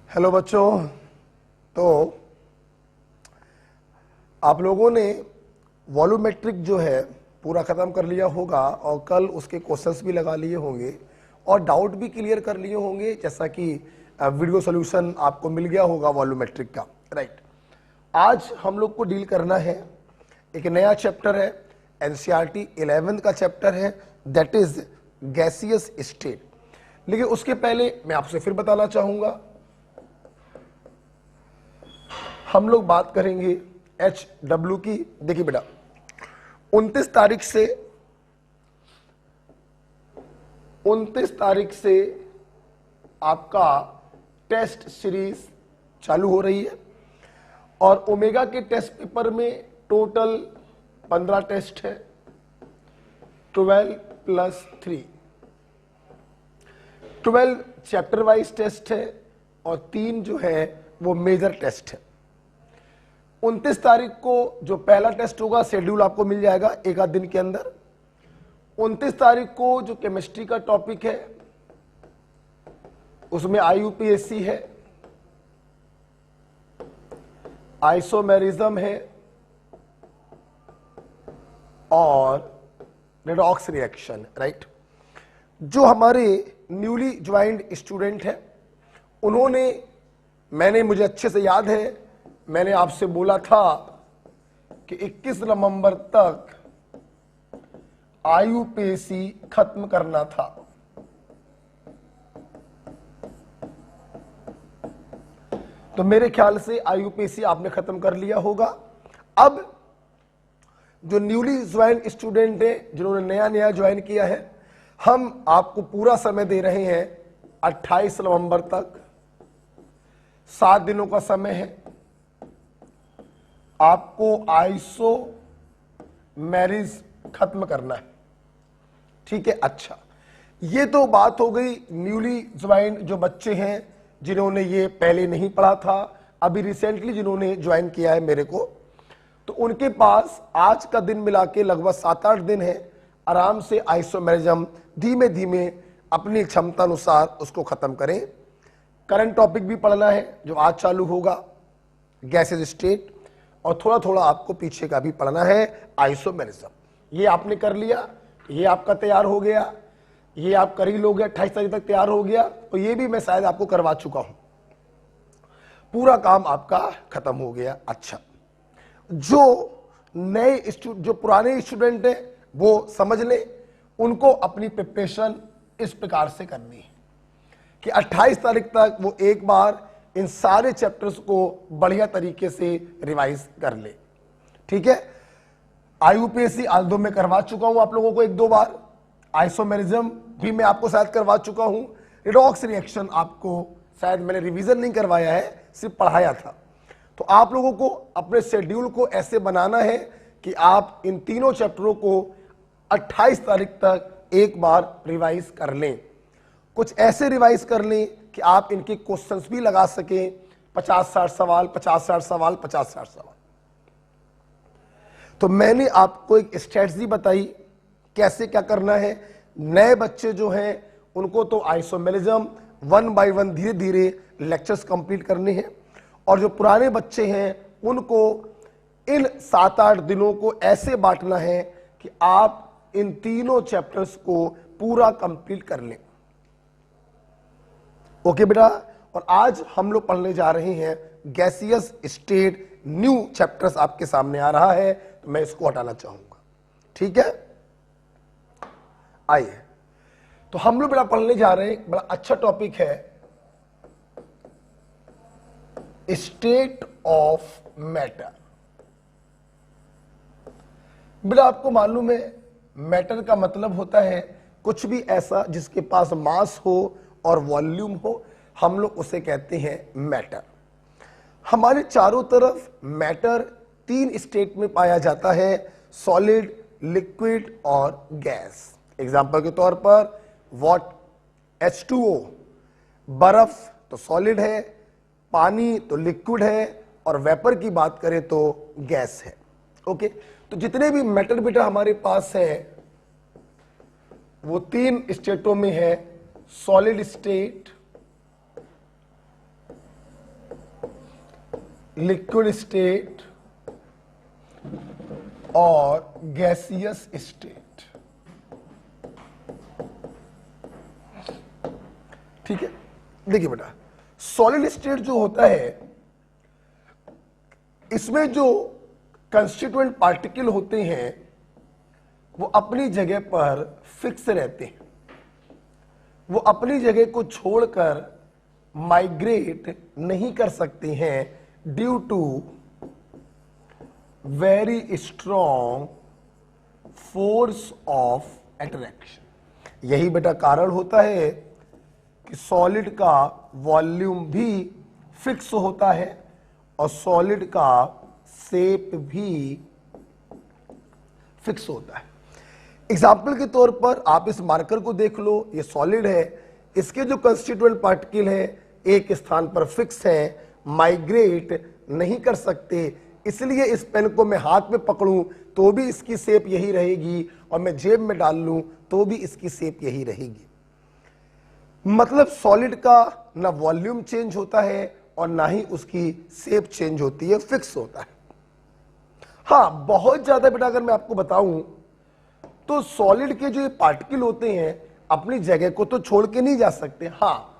Hello बच्चों। तो आप लोगों ने वॉल्यूमेट्रिक जो है पूरा ख़त्म कर लिया होगा और कल उसके क्वेश्चंस भी लगा लिए होंगे और डाउट भी क्लियर कर लिए होंगे, जैसा कि वीडियो सॉल्यूशन आपको मिल गया होगा वॉल्यूमेट्रिक का। राइट, आज हम लोग को डील करना है, एक नया चैप्टर है, एनसीईआरटी 11th का चैप्टर है, दैट इज गैसियस स्टेट। लेकिन उसके पहले मैं आपसे फिर बताना चाहूंगा, हम लोग बात करेंगे HW की। देखिए बेटा, 29 तारीख से आपका टेस्ट सीरीज चालू हो रही है और ओमेगा के टेस्ट पेपर में टोटल 15 टेस्ट है, 12 + 3, 12 चैप्टर वाइज टेस्ट है और 3 जो है वो मेजर टेस्ट है। 29 तारीख को जो पहला टेस्ट होगा, शेड्यूल आपको मिल जाएगा एक आध दिन के अंदर। 29 तारीख को जो केमिस्ट्री का टॉपिक है उसमें IUPAC है, आइसोमेरिज्म है और रेडॉक्स रिएक्शन। राइट, जो हमारे न्यूली ज्वाइंड स्टूडेंट हैं उन्होंने, मुझे अच्छे से याद है, मैंने आपसे बोला था कि 21 नवंबर तक IUPAC खत्म करना था। तो मेरे ख्याल से IUPAC आपने खत्म कर लिया होगा। अब जो न्यूली ज्वाइन स्टूडेंट है, जिन्होंने नया नया ज्वाइन किया है, हम आपको पूरा समय दे रहे हैं 28 नवंबर तक, 7 दिनों का समय है। आपको आइसोमेरिज खत्म करना है, ठीक है। अच्छा, ये तो बात हो गई न्यूली ज्वाइन जो बच्चे हैं जिन्होंने ये पहले नहीं पढ़ा था, अभी रिसेंटली जिन्होंने ज्वाइन किया है मेरे को, तो उनके पास आज का दिन मिला के लगभग 7-8 दिन है। आराम से आइसोमेरिज्म धीमे धीमे अपनी क्षमता अनुसार उसको खत्म करें। करंट टॉपिक भी पढ़ना है जो आज चालू होगा, गैसेस स्टेट, और थोड़ा थोड़ा आपको पीछे का भी पढ़ना है, आइसोमेरिज्म। ये आपने कर लिया, ये आपका तैयार हो गया, ये आप कर ही लोगे, 28 तारीख तक तैयार हो गया। तो ये भी मैं शायद आपको करवा चुका हूं, पूरा काम आपका खत्म हो गया। अच्छा, जो जो पुराने स्टूडेंट हैं वो समझ लें, उनको अपनी प्रिपरेशन इस प्रकार से करनी है कि 28 तारीख तक वो एक बार इन सारे चैप्टर्स को बढ़िया तरीके से रिवाइज कर ले, ठीक है। IUPAC आल्दो में करवा चुका हूं आप लोगों को 1-2 बार, आइसोमेरिज्म भी मैं आपको शायद करवा चुका हूं, रेडॉक्स रिएक्शन आपको शायद मैंने रिवीजन नहीं करवाया है, सिर्फ पढ़ाया था। तो आप लोगों को अपने शेड्यूल को ऐसे बनाना है कि आप इन तीनों चैप्टरों को 28 तारीख तक एक बार रिवाइज कर लें। कुछ ऐसे रिवाइज कर लें कि आप इनके क्वेश्चंस भी लगा सकें, 50-60 सवाल, 50-60 सवाल, 50-60 सवाल। तो मैंने आपको एक स्ट्रेटजी बताई कैसे क्या करना है। नए बच्चे जो हैं उनको तो आइसोमेरिज्म 1 by 1 धीरे धीरे लेक्चर्स कंप्लीट करने हैं, और जो पुराने बच्चे हैं उनको इन 7-8 दिनों को ऐसे बांटना है कि आप इन तीनों चैप्टर्स को पूरा कंप्लीट कर लें। ओके बेटा, और आज हम लोग पढ़ने जा रहे हैं गैसियस स्टेट, न्यू चैप्टर्स आपके सामने आ रहा है, तो मैं इसको हटाना चाहूंगा, ठीक है। आइए, तो हम लोग बेटा पढ़ने जा रहे हैं, बड़ा अच्छा टॉपिक है, स्टेट ऑफ मैटर। बेटा आपको मालूम है, मैटर का मतलब होता है कुछ भी ऐसा जिसके पास मास हो और वॉल्यूम हो, हम लोग उसे कहते हैं मैटर। हमारे चारों तरफ मैटर 3 स्टेट में पाया जाता है, सॉलिड, लिक्विड और गैस। एग्जाम्पल के तौर पर H2O, बर्फ तो सॉलिड है, पानी तो लिक्विड है, और वेपर की बात करें तो गैस है। ओके, तो जितने भी मैटर बेटा हमारे पास है वो 3 स्टेटों में है, सॉलिड स्टेट, लिक्विड स्टेट और गैसियस स्टेट। ठीक है, देखिए बेटा, सॉलिड स्टेट जो होता है इसमें जो कंस्टिट्यूएंट पार्टिकल होते हैं वो अपनी जगह पर फिक्स रहते हैं, वो अपनी जगह को छोड़कर माइग्रेट नहीं कर सकते हैं due to very strong force of attraction. यही बेटा कारण होता है कि सॉलिड का वॉल्यूम भी फिक्स होता है और सॉलिड का शेप भी फिक्स होता है। एग्जाम्पल के तौर पर आप इस मार्कर को देख लो, ये सॉलिड है, इसके जो कंस्टिट्यूएंट पार्टिकल है एक स्थान पर फिक्स है, माइग्रेट नहीं कर सकते, इसलिए इस पेन को मैं हाथ में पकड़ूं तो भी इसकी शेप यही रहेगी और मैं जेब में डाल लूं तो भी इसकी शेप यही रहेगी। मतलब सॉलिड का ना वॉल्यूम चेंज होता है और ना ही उसकी शेप चेंज होती है, फिक्स होता है। हाँ, बहुत ज्यादा बेटा अगर मैं आपको बताऊं तो सॉलिड के जो ये पार्टिकल होते हैं अपनी जगह को तो छोड़ के नहीं जा सकते, हाँ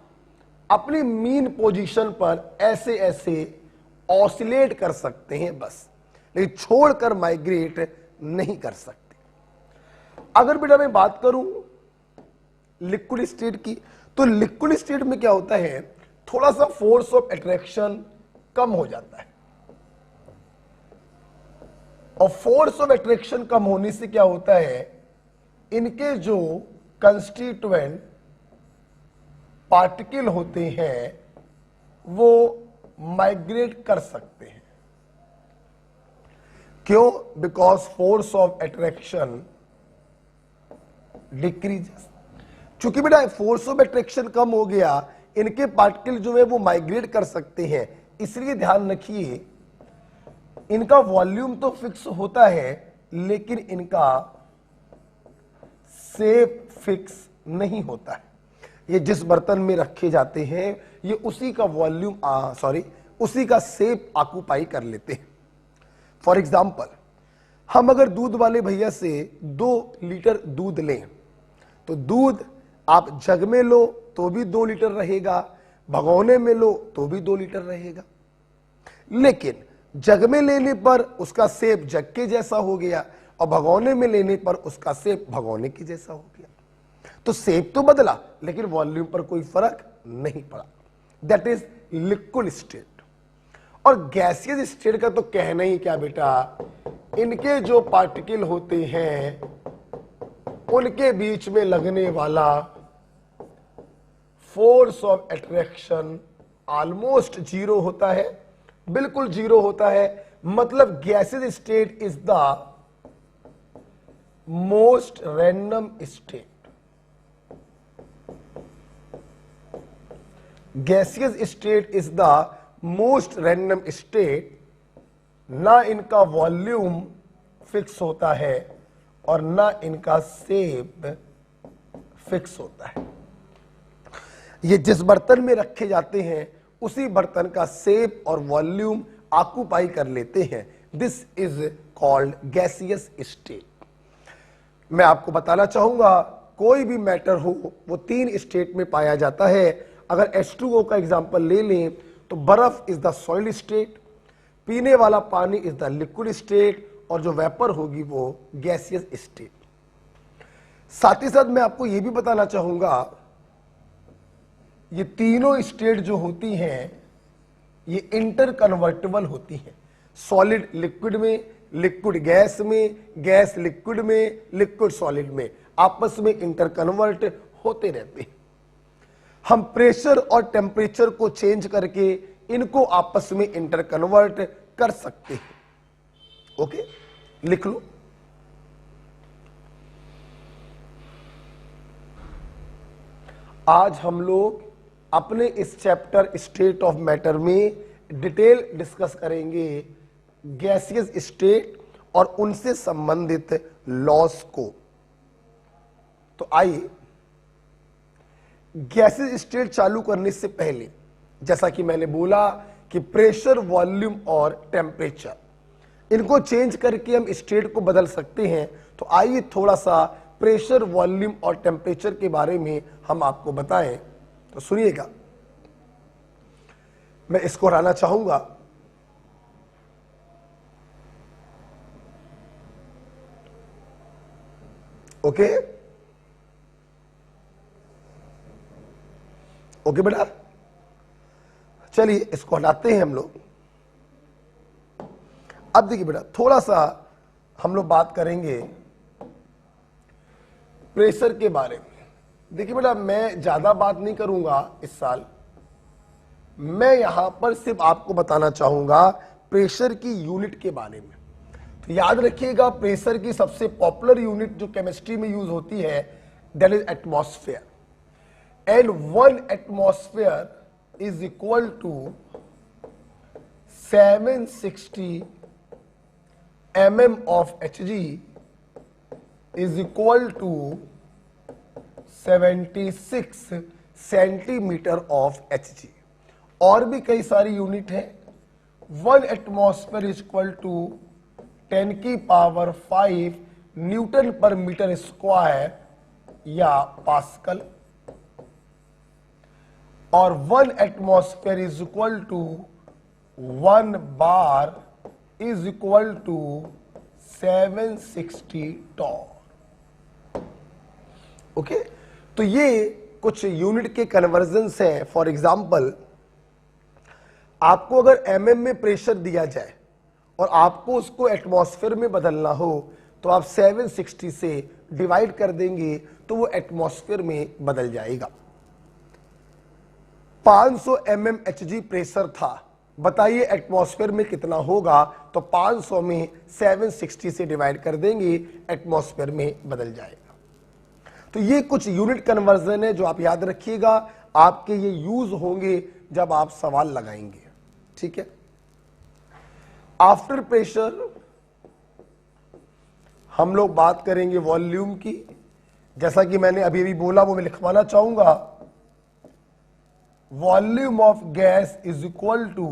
अपनी मीन पोजीशन पर ऐसे ऐसे ऑसिलेट कर सकते हैं बस, लेकिन छोड़कर माइग्रेट नहीं कर सकते। अगर बेटा मैं बात करूं लिक्विड स्टेट की, तो लिक्विड स्टेट में क्या होता है, थोड़ा सा फोर्स ऑफ अट्रैक्शन कम हो जाता है और फोर्स ऑफ अट्रैक्शन कम होने से क्या होता है, इनके जो कंस्टिट्यूएंट पार्टिकल होते हैं वो माइग्रेट कर सकते हैं। क्यों? Because force of attraction decreases. चूंकि बेटा फोर्स ऑफ अट्रैक्शन कम हो गया, इनके पार्टिकल जो है वो माइग्रेट कर सकते हैं, इसलिए ध्यान रखिए इनका वॉल्यूम तो फिक्स होता है लेकिन इनका शेप फिक्स नहीं होता है। ये जिस बर्तन में रखे जाते हैं ये उसी का वॉल्यूम उसी का शेप ऑक्यूपाई कर लेते हैं। फॉर एग्जाम्पल, हम अगर दूध वाले भैया से 2 लीटर दूध लें तो दूध आप जग में लो तो भी 2 लीटर रहेगा, भगोने में लो तो भी 2 लीटर रहेगा, लेकिन जग में लेने पर उसका शेप जग के जैसा हो गया और भगोने में लेने पर उसका शेप भगोने के जैसा हो गया। तो शेप तो बदला लेकिन वॉल्यूम पर कोई फर्क नहीं पड़ा। That is liquid state. और गैसियस स्टेट का तो कहना ही क्या बेटा, इनके जो पार्टिकल होते हैं उनके बीच में लगने वाला फोर्स ऑफ अट्रैक्शन ऑलमोस्ट 0 होता है, बिल्कुल 0 होता है। मतलब gaseous state is the most random state. Gaseous state is the most random state. ना इनका वॉल्यूम फिक्स होता है और ना इनका शेप फिक्स होता है। ये जिस बर्तन में रखे जाते हैं उसी बर्तन का शेप और वॉल्यूम ऑक्यूपाई कर लेते हैं। This is called gaseous state. मैं आपको बताना चाहूंगा कोई भी मैटर हो वो 3 स्टेट में पाया जाता है। अगर H2O का एग्जांपल ले लें तो बर्फ इज द सॉलिड स्टेट, पीने वाला पानी इज द लिक्विड स्टेट और जो वेपर होगी वो गैसियस स्टेट। साथ ही साथ मैं आपको यह भी बताना चाहूंगा ये तीनों स्टेट जो होती हैं ये इंटर कन्वर्टेबल होती हैं। सॉलिड लिक्विड में, लिक्विड गैस में, गैस लिक्विड में, लिक्विड सॉलिड में आपस में इंटर कन्वर्ट होते रहते हैं। हम प्रेशर और टेम्परेचर को चेंज करके इनको आपस में इंटर कन्वर्ट कर सकते हैं। ओके, लिख लो। आज हम लोग अपने इस चैप्टर स्टेट ऑफ मैटर में डिटेल डिस्कस करेंगे गैसियस स्टेट और उनसे संबंधित लॉस को। तो आइए, गैसियस स्टेट चालू करने से पहले जैसा कि मैंने बोला कि प्रेशर, वॉल्यूम और टेम्परेचर, इनको चेंज करके हम स्टेट को बदल सकते हैं। तो आइए थोड़ा सा प्रेशर, वॉल्यूम और टेम्परेचर के बारे में हम आपको बताएं। तो सुनिएगा, मैं इसको हटाना चाहूंगा। ओके ओके बेटा, चलिए इसको हटाते हैं हम लोग। अब देखिए बेटा, थोड़ा सा हम लोग बात करेंगे प्रेशर के बारे में। देखिए बेटा, मैं ज्यादा बात नहीं करूंगा इस साल, मैं यहां पर सिर्फ आपको बताना चाहूंगा प्रेशर की यूनिट के बारे में। तो याद रखिएगा, प्रेशर की सबसे पॉपुलर यूनिट जो केमिस्ट्री में यूज होती है, that is atmosphere. And 1 atmosphere is equal to 760 mm of Hg is equal to 76 centimetre of Hg। और भी कई सारी यूनिट है। 1 एटमॉस्फेयर इज इक्वल टू 10 की पावर 5 न्यूटन पर मीटर स्क्वायर या पास्कल, और 1 atmosphere is equal to 1 bar is equal to 760 torr. Okay, तो ये कुछ यूनिट के कन्वर्जन्स हैं। फॉर एग्जांपल, आपको अगर एमएम में प्रेशर दिया जाए और आपको उसको एटमॉस्फेयर में बदलना हो, तो आप 760 से डिवाइड कर देंगे तो वो एटमॉस्फेयर में बदल जाएगा। 500 mm Hg प्रेशर था, बताइए एटमॉस्फेयर में कितना होगा। तो 500 में 760 से डिवाइड कर देंगे, एटमॉस्फेयर में बदल जाएगा। तो ये कुछ यूनिट कन्वर्जन है जो आप याद रखिएगा, आपके ये यूज होंगे जब आप सवाल लगाएंगे। ठीक है, आफ्टर प्रेशर हम लोग बात करेंगे वॉल्यूम की। जैसा कि मैंने अभी भी बोला, वो मैं लिखवाना चाहूंगा, volume of gas is equal to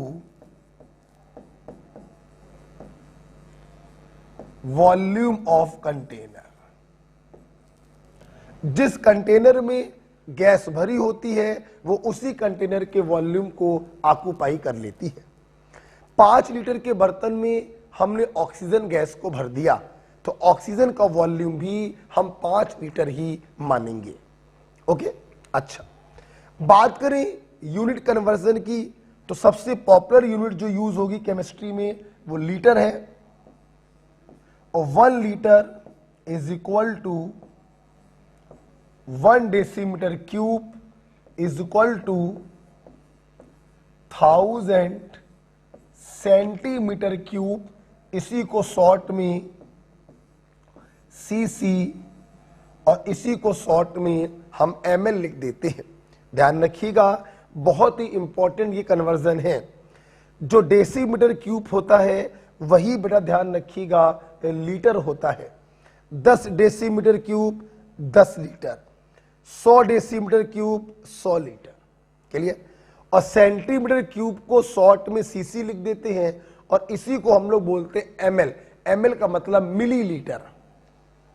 volume of container. जिस कंटेनर में गैस भरी होती है वो उसी कंटेनर के वॉल्यूम को ऑक्यूपाई कर लेती है। 5 लीटर के बर्तन में हमने ऑक्सीजन गैस को भर दिया, तो ऑक्सीजन का वॉल्यूम भी हम 5 लीटर ही मानेंगे। ओके, अच्छा, बात करें यूनिट कन्वर्जन की, तो सबसे पॉपुलर यूनिट जो यूज होगी केमिस्ट्री में वो लीटर है। और 1 litre is equal to 1 decimetre cube is equal to 1000 centimetre cube. इसी को शॉर्ट में सीसी और इसी को शॉर्ट में हम ml लिख देते हैं। ध्यान रखिएगा, बहुत ही इंपॉर्टेंट ये कन्वर्जन है। जो डेसीमीटर क्यूब होता है वही बेटा ध्यान रखिएगा लीटर होता है। 10 decimetre cube 10 litre, 100 decimetre cube 100 litre के लिए। और सेंटीमीटर क्यूब को शॉर्ट में सीसी लिख देते हैं और इसी को हम लोग बोलते हैं ml। ml का मतलब मिलीलीटर।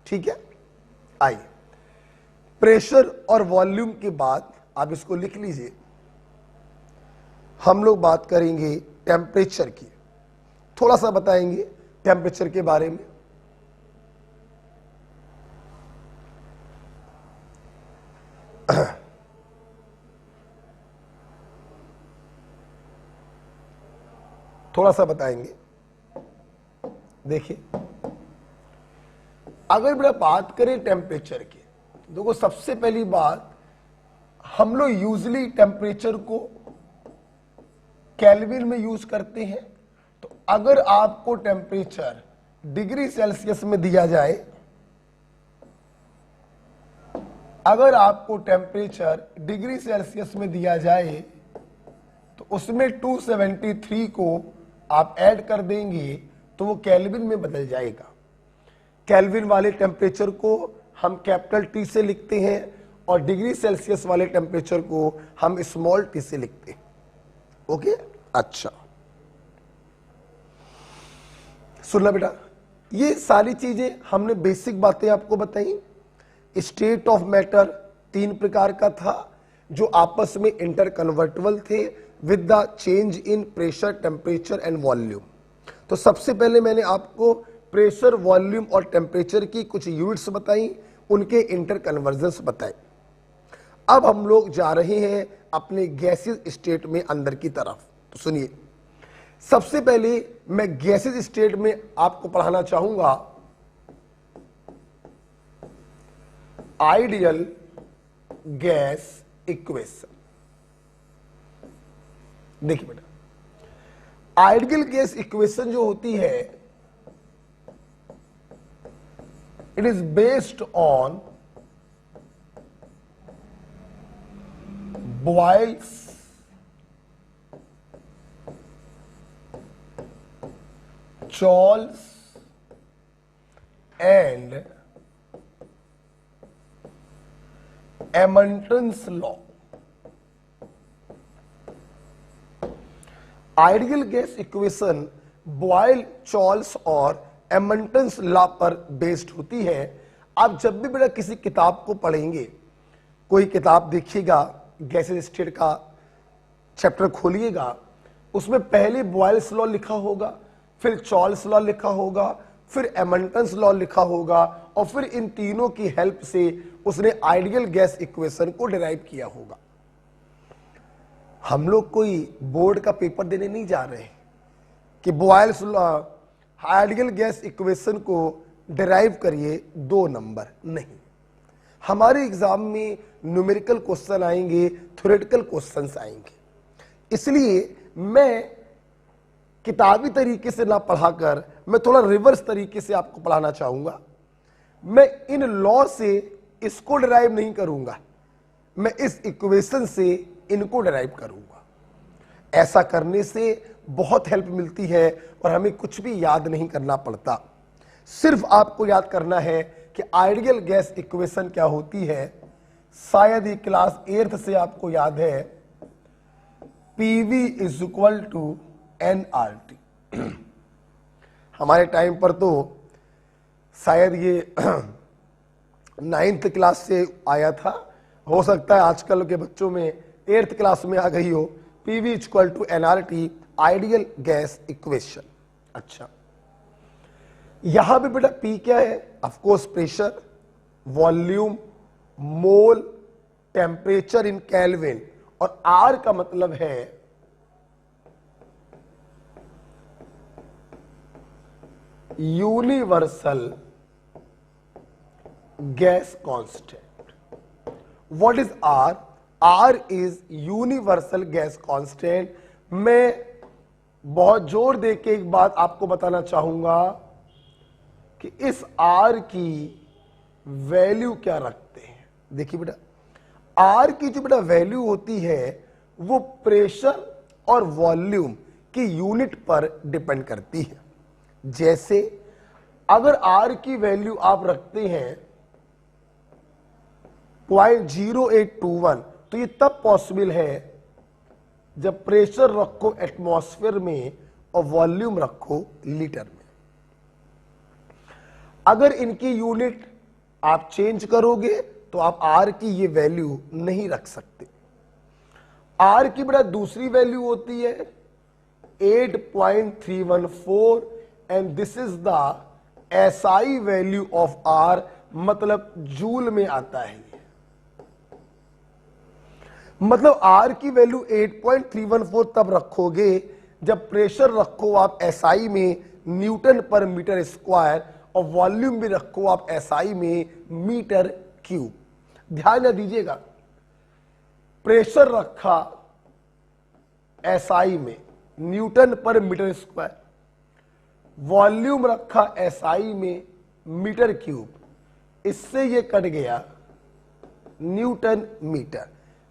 ठीक है, आइए प्रेशर और वॉल्यूम के बाद आप इसको लिख लीजिए, हम लोग बात करेंगे टेम्परेचर की। थोड़ा सा बताएंगे टेम्परेचर के बारे में। थोड़ा सा बताएंगे। देखिए, अगर बेटा बात करें टेम्परेचर की, देखो सबसे पहली बात, हम लोग यूजली टेम्परेचर को केल्विन में यूज करते हैं। तो अगर आपको टेम्परेचर डिग्री सेल्सियस में दिया जाए, अगर आपको टेम्परेचर डिग्री सेल्सियस में दिया जाए तो उसमें 273 को आप ऐड कर देंगे तो वो केल्विन में बदल जाएगा। केल्विन वाले टेम्परेचर को हम कैपिटल T से लिखते हैं और डिग्री सेल्सियस वाले टेम्परेचर को हम स्मॉल t से लिखते हैं। ओके, अच्छा, सुनना बेटा, ये सारी चीजें हमने बेसिक बातें आपको बताई। स्टेट ऑफ मैटर 3 प्रकार का था जो आपस में इंटर कन्वर्टेबल थे with the change in pressure, temperature and volume. तो सबसे पहले मैंने आपको प्रेशर, वॉल्यूम और टेम्परेचर की कुछ यूनिट्स बताई, उनके इंटर कन्वर्जन्स बताए। अब हम लोग जा रहे हैं अपने गैसेस स्टेट में अंदर की तरफ। तो सुनिए, सबसे पहले मैं गैसेस स्टेट में आपको पढ़ाना चाहूंगा आइडियल गैस इक्वेशन। देखिए बेटा, आइडियल गैस इक्वेशन जो होती है, it is based on Boyle's Chorl's and Edmonton's law। Ideal gas equation Boyle, Charles और एडमंटन्स लॉ पर बेस्ड होती है। आप जब भी बेटा किसी किताब को पढ़ेंगे, कोई किताब देखिएगा, गैसेस स्टेट का चैप्टर खोलिएगा, उसमें पहले बॉयल्स लॉ लिखा होगा, फिर चॉर्ल्स लॉ लिखा होगा, फिर एडमंटन्स लॉ लिखा होगा, और फिर इन तीनों की हेल्प से उसने आइडियल गैस इक्वेशन को डिराइव किया होगा। हम लोग कोई बोर्ड का पेपर देने नहीं जा रहे कि Boyle's law, ideal gas equation को डिराइव करिए 2 नंबर, नहीं। हमारे एग्जाम में न्यूमेरिकल क्वेश्चन आएंगे, थ्योरेटिकल क्वेश्चंस आएंगे। इसलिए मैं किताबी तरीके से ना पढ़ाकर मैं थोड़ा रिवर्स तरीके से आपको पढ़ाना चाहूंगा। मैं इन लॉ से इसको डिराइव नहीं करूंगा, मैं इस इक्वेशन से इनको डिराइव करूंगा। ऐसा करने से बहुत हेल्प मिलती है और हमें कुछ भी याद नहीं करना पड़ता। सिर्फ आपको याद करना है कि आइडियल गैस इक्वेशन क्या होती है। शायद ये क्लास 8th से आपको याद है, PV is equal to nRT। हमारे टाइम पर तो शायद ये 9th क्लास से आया था, हो सकता है आजकल के बच्चों में 8th क्लास में आ गई हो। PV is equal to nRT, ideal gas equation. अच्छा, यहां पे बेटा P क्या है? Of course pressure, volume, mole, temperature in kelvin, और R का मतलब है universal gas constant. What is R? R is universal gas constant. मैं बहुत जोर दे के एक बात आपको बताना चाहूंगा कि इस R की वैल्यू क्या रखते हैं। देखिए बेटा, R की जो बेटा वैल्यू होती है वो प्रेशर और वॉल्यूम की यूनिट पर डिपेंड करती है। जैसे अगर R की वैल्यू आप रखते हैं 0.0821, तो ये तब पॉसिबल है जब प्रेशर रखो एटमॉस्फेयर में और वॉल्यूम रखो लीटर में। अगर इनकी यूनिट आप चेंज करोगे तो आप R की ये वैल्यू नहीं रख सकते। R की बेटा दूसरी वैल्यू होती है 8.314 and this is the SI value of R, मतलब जूल में आता है। मतलब R की वैल्यू 8.314 तब रखोगे जब प्रेशर रखो आप SI में न्यूटन पर मीटर स्क्वायर, और वॉल्यूम भी रखो आप SI में मीटर क्यूब। ध्यान न दीजिएगा, प्रेशर रखा SI में न्यूटन पर मीटर स्क्वायर, वॉल्यूम रखा SI में मीटर क्यूब, इससे ये कट गया न्यूटन मीटर।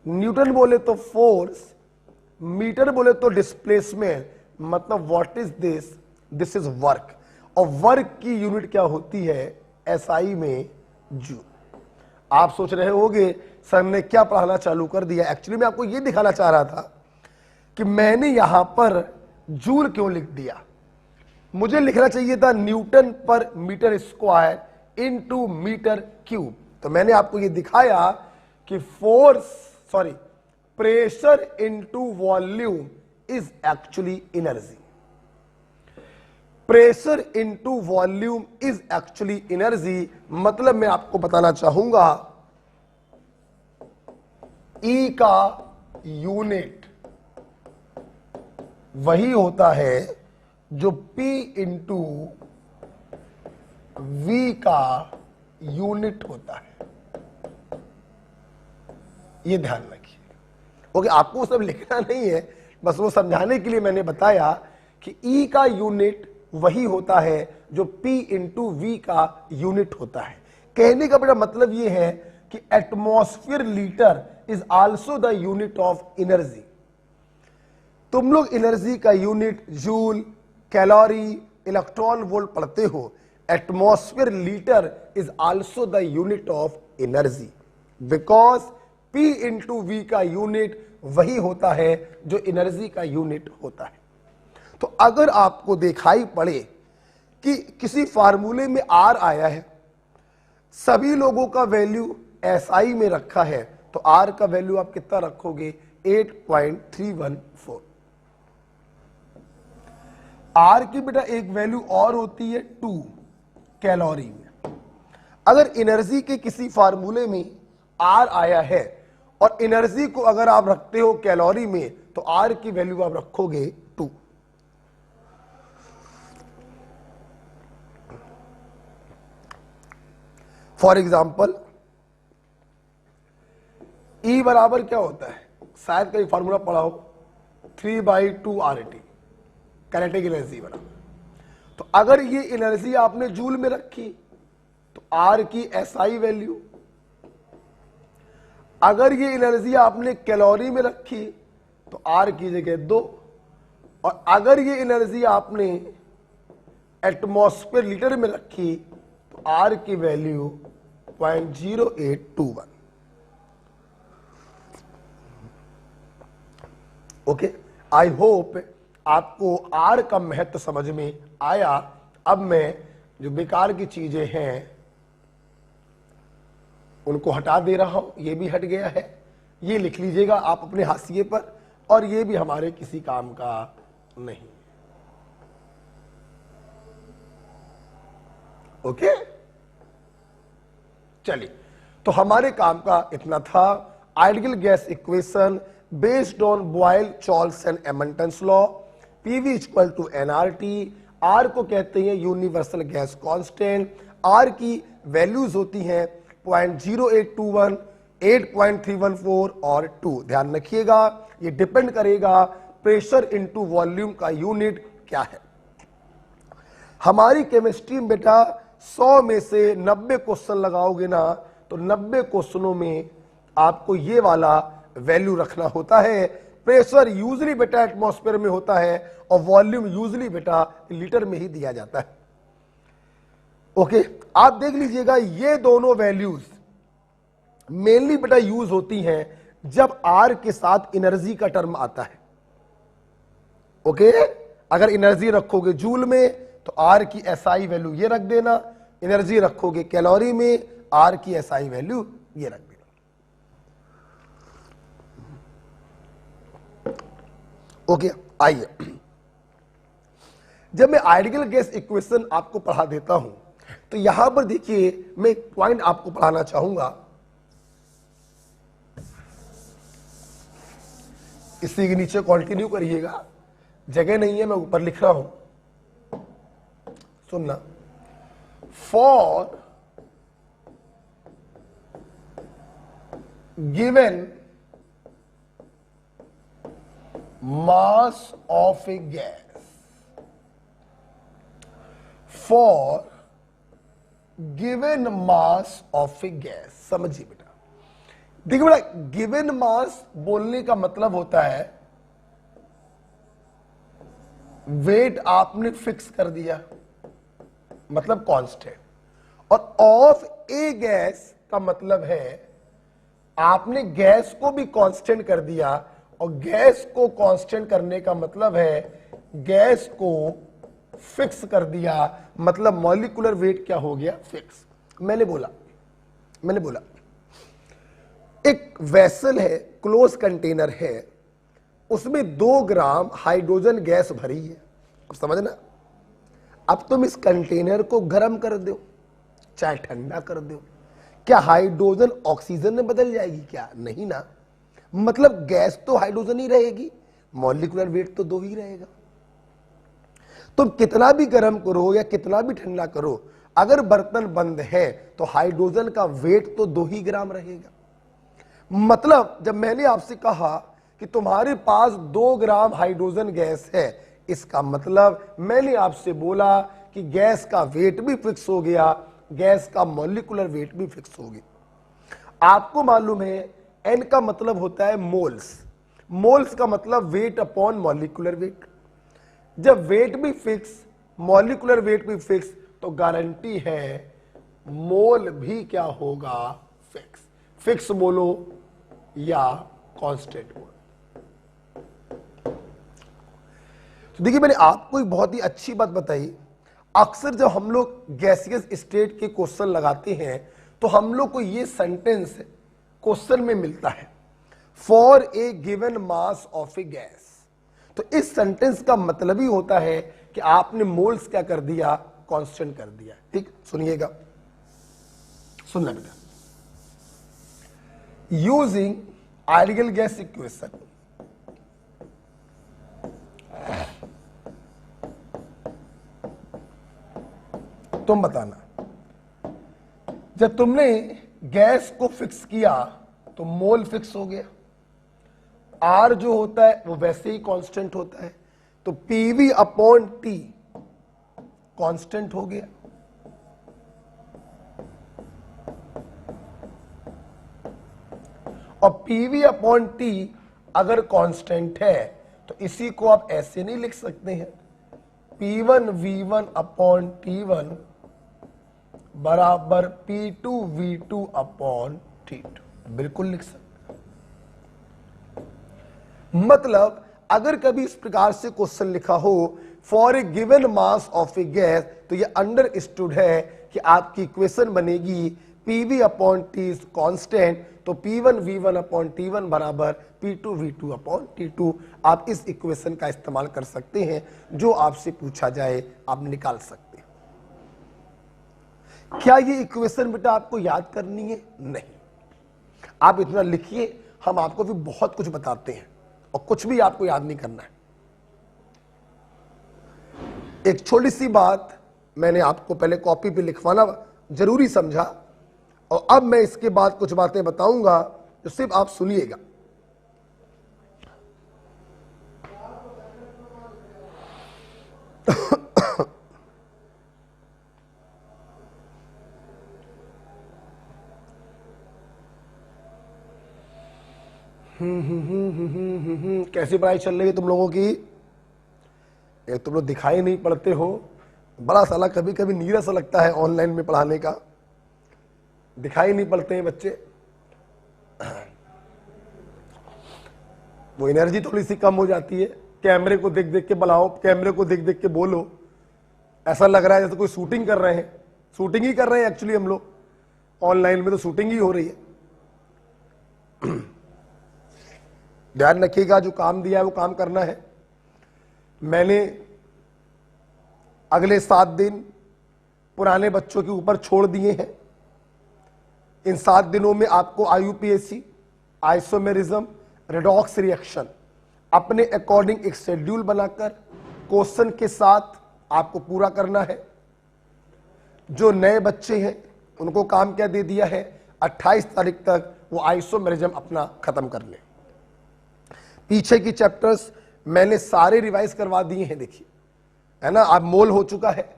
न्यूटन बोले तो फोर्स, मीटर बोले तो डिस्प्लेसमेंट, मतलब what is this? This is work, और वर्क की यूनिट क्या होती है? SI में जूल। आप सोच रहे होंगे सर ने क्या पढ़ाना चालू कर दिया। एक्चुअली मैं आपको ये दिखाना चाह रहा था कि मैंने यहां पर जूल क्यों लिख दिया, मुझे लिखना चाहिए था न्यूटन पर metre square into metre cube. तो मैंने आपको ये दिखाया कि pressure into volume is actually energy. Pressure into volume is actually energy, मतलब मैं आपको बताना चाहूंगा ई का यूनिट वही होता है जो P इंटू V का यूनिट होता है। ये ध्यान रखिए। ओके, आपको सब लिखना नहीं है, बस वो समझाने के लिए मैंने बताया कि E का यूनिट वही होता है जो P इंटू V का यूनिट होता है। कहने का बड़ा मतलब ये है कि atmosphere litre is also the unit of energy. तुम लोग एनर्जी का unit joule, calorie, electron volt पढ़ते हो। Atmosphere litre is also the unit of energy because P into V का यूनिट वही होता है जो एनर्जी का यूनिट होता है। तो अगर आपको दिखाई पड़े कि किसी फार्मूले में R आया है, सभी लोगों का वैल्यू SI में रखा है, तो R का वैल्यू आप कितना रखोगे? 8.314। R की बेटा एक वैल्यू और होती है 2 कैलोरी में। अगर एनर्जी के किसी फार्मूले में R आया है और एनर्जी को अगर आप रखते हो कैलोरी में, तो R की वैल्यू आप रखोगे 2। फॉर एग्जाम्पल E बराबर क्या होता है? शायद कहीं फार्मूला पढ़ा हो, 3/2 RT काइनेटिक एनर्जी बराबर। तो अगर ये एनर्जी आपने जूल में रखी तो R की SI वैल्यू, अगर ये एनर्जी आपने कैलोरी में रखी तो R की जगह 2, और अगर ये एनर्जी आपने एटमॉस्फेयर लीटर में रखी तो R की वैल्यू 0.0821। ओके, आई होप आपको R का महत्व समझ में आया। अब मैं जो बेकार की चीजें हैं उनको हटा दे रहा हूं। ये भी हट गया है, ये लिख लीजिएगा आप अपने हाशिए पर, और ये भी हमारे किसी काम का नहीं। ओके, चलिए, तो हमारे काम का इतना था। Ideal gas equation based on Boyle, Charles and Amontons law. PV equal to NRT. R को कहते हैं यूनिवर्सल गैस कांस्टेंट। आर की वैल्यूज होती हैं 0.0821, 8.314 और 2। ध्यान रखिएगा, ये डिपेंड करेगा प्रेशर इनटू वॉल्यूम का यूनिट क्या है। हमारी केमिस्ट्री में बेटा 100 में से 90 क्वेश्चन लगाओगे ना, तो 90 क्वेश्चनों में आपको ये वाला वैल्यू रखना होता है। प्रेशर यूजली बेटा एटमॉस्फेयर में होता है और वॉल्यूम यूजली बेटा लीटर में ही दिया जाता है। ओके, आप देख लीजिएगा, ये दोनों वैल्यूज मेनली बेटा यूज होती हैं जब आर के साथ एनर्जी का टर्म आता है। ओके, अगर एनर्जी रखोगे जूल में तो आर की एसआई वैल्यू ये रख देना, एनर्जी रखोगे कैलोरी में आर की एसआई वैल्यू ये रख देना। ओके, आइए, जब मैं आइडियल गैस इक्वेशन आपको पढ़ा देता हूं तो यहां पर देखिए, मैं एक पॉइंट आपको पढ़ाना चाहूंगा। इसी के नीचे कंटिन्यू करिएगा, जगह नहीं है, मैं ऊपर लिख रहा हूं, सुनना। For given mass of a gas, for given mass of a gas। समझिए बेटा, देखिए बेटा, गिवन मास बोलने का मतलब होता है वेट आपने फिक्स कर दिया, मतलब कांस्टेंट, और ऑफ ए गैस का मतलब है आपने गैस को भी कांस्टेंट कर दिया और गैस को कांस्टेंट करने का मतलब है गैस को फिक्स कर दिया, मतलब मॉलिक्यूलर वेट क्या हो गया, फिक्स। मैंने बोला एक वेसल है, क्लोज कंटेनर है, उसमें 2 ग्राम हाइड्रोजन गैस भरी है। अब समझना, अब तुम इस कंटेनर को गर्म कर दो चाहे ठंडा कर दो, क्या हाइड्रोजन ऑक्सीजन में बदल जाएगी क्या? नहीं ना, मतलब गैस तो हाइड्रोजन ही रहेगी, मॉलिक्यूलर वेट तो 2 ही रहेगा। तुम कितना भी गर्म करो या कितना भी ठंडा करो, अगर बर्तन बंद है तो हाइड्रोजन का वेट तो 2 ही ग्राम रहेगा। मतलब जब मैंने आपसे कहा कि तुम्हारे पास 2 ग्राम हाइड्रोजन गैस है, इसका मतलब मैंने आपसे बोला कि गैस का वेट भी फिक्स हो गया, गैस का मॉलिक्यूलर वेट भी फिक्स हो गया। आपको मालूम है एन का मतलब होता है मोल्स, मोल्स का मतलब वेट अपॉन मॉलिक्यूलर वेट। जब वेट भी फिक्स, मॉलिक्यूलर वेट भी फिक्स, तो गारंटी है मोल भी क्या होगा, फिक्स। फिक्स बोलो या कांस्टेंट बोलो। तो देखिए, मैंने आपको एक बहुत ही अच्छी बात बताई। अक्सर जब हम लोग गैसियस स्टेट के क्वेश्चन लगाते हैं तो हम लोग को ये सेंटेंस क्वेश्चन में मिलता है, for a given mass of a gas. तो इस सेंटेंस का मतलब ही होता है कि आपने मोल्स क्या कर दिया, कांस्टेंट कर दिया। ठीक, सुनिएगा, सुनना बेटा। यूजिंग आइडियल गैस इक्वेशन, तुम बताना, जब तुमने गैस को फिक्स किया तो मोल फिक्स हो गया, आर जो होता है वो वैसे ही कांस्टेंट होता है, तो पीवी अपॉन टी कांस्टेंट हो गया। और पीवी अपॉन टी अगर कांस्टेंट है तो इसी को आप ऐसे नहीं लिख सकते हैं, P1 V1 अपॉन T1 बराबर P2 V2 अपॉन T2, बिल्कुल लिख सकते। मतलब अगर कभी इस प्रकार से क्वेश्चन लिखा हो for a given mass of a gas, तो ये अंडरस्टूड है कि आपकी इक्वेशन बनेगी Pv upon T is constant, तो P1 V1 अपॉन T1 बराबर P2 V2 अपॉन T2। आप इस इक्वेशन का इस्तेमाल कर सकते हैं, जो आपसे पूछा जाए आप निकाल सकते हैं। क्या ये इक्वेशन बेटा आपको याद करनी है? नहीं, आप इतना लिखिए, हम आपको भी बहुत कुछ बताते हैं और कुछ भी आपको याद नहीं करना है। एक छोटी सी बात मैंने आपको पहले कॉपी पे लिखवाना जरूरी समझा, और अब मैं इसके बाद कुछ बातें बताऊंगा जो सिर्फ आप सुनिएगा। कैसी पढ़ाई चल रही है तुम लोगों की? तुम लोग दिखाई नहीं पड़ते हो, बड़ा साला कभी कभी नीरस लगता है ऑनलाइन में पढ़ाने का, दिखाई नहीं पड़ते हैं बच्चे। वो एनर्जी थोड़ी सी कम हो जाती है, कैमरे को देख देख के बुलाओ, कैमरे को देख देख के बोलो, ऐसा लग रहा है जैसे कोई शूटिंग कर रहे हैं। शूटिंग ही कर रहे हैं एक्चुअली हम लोग, ऑनलाइन में तो शूटिंग ही हो रही है। ध्यान रखिएगा, जो काम दिया है वो काम करना है। मैंने अगले 7 दिन पुराने बच्चों के ऊपर छोड़ दिए हैं। इन 7 दिनों में आपको आईयूपीएसी, आइसोमेरिज्म, रेडॉक्स रिएक्शन अपने अकॉर्डिंग एक शेड्यूल बनाकर क्वेश्चन के साथ आपको पूरा करना है। जो नए बच्चे हैं उनको काम क्या दे दिया है, 28 तारीख तक वो आइसोमेरिज्म अपना खत्म कर ले। पीछे की चैप्टर्स मैंने सारे रिवाइज करवा दिए हैं, देखिए, है ना। अब मोल हो चुका है,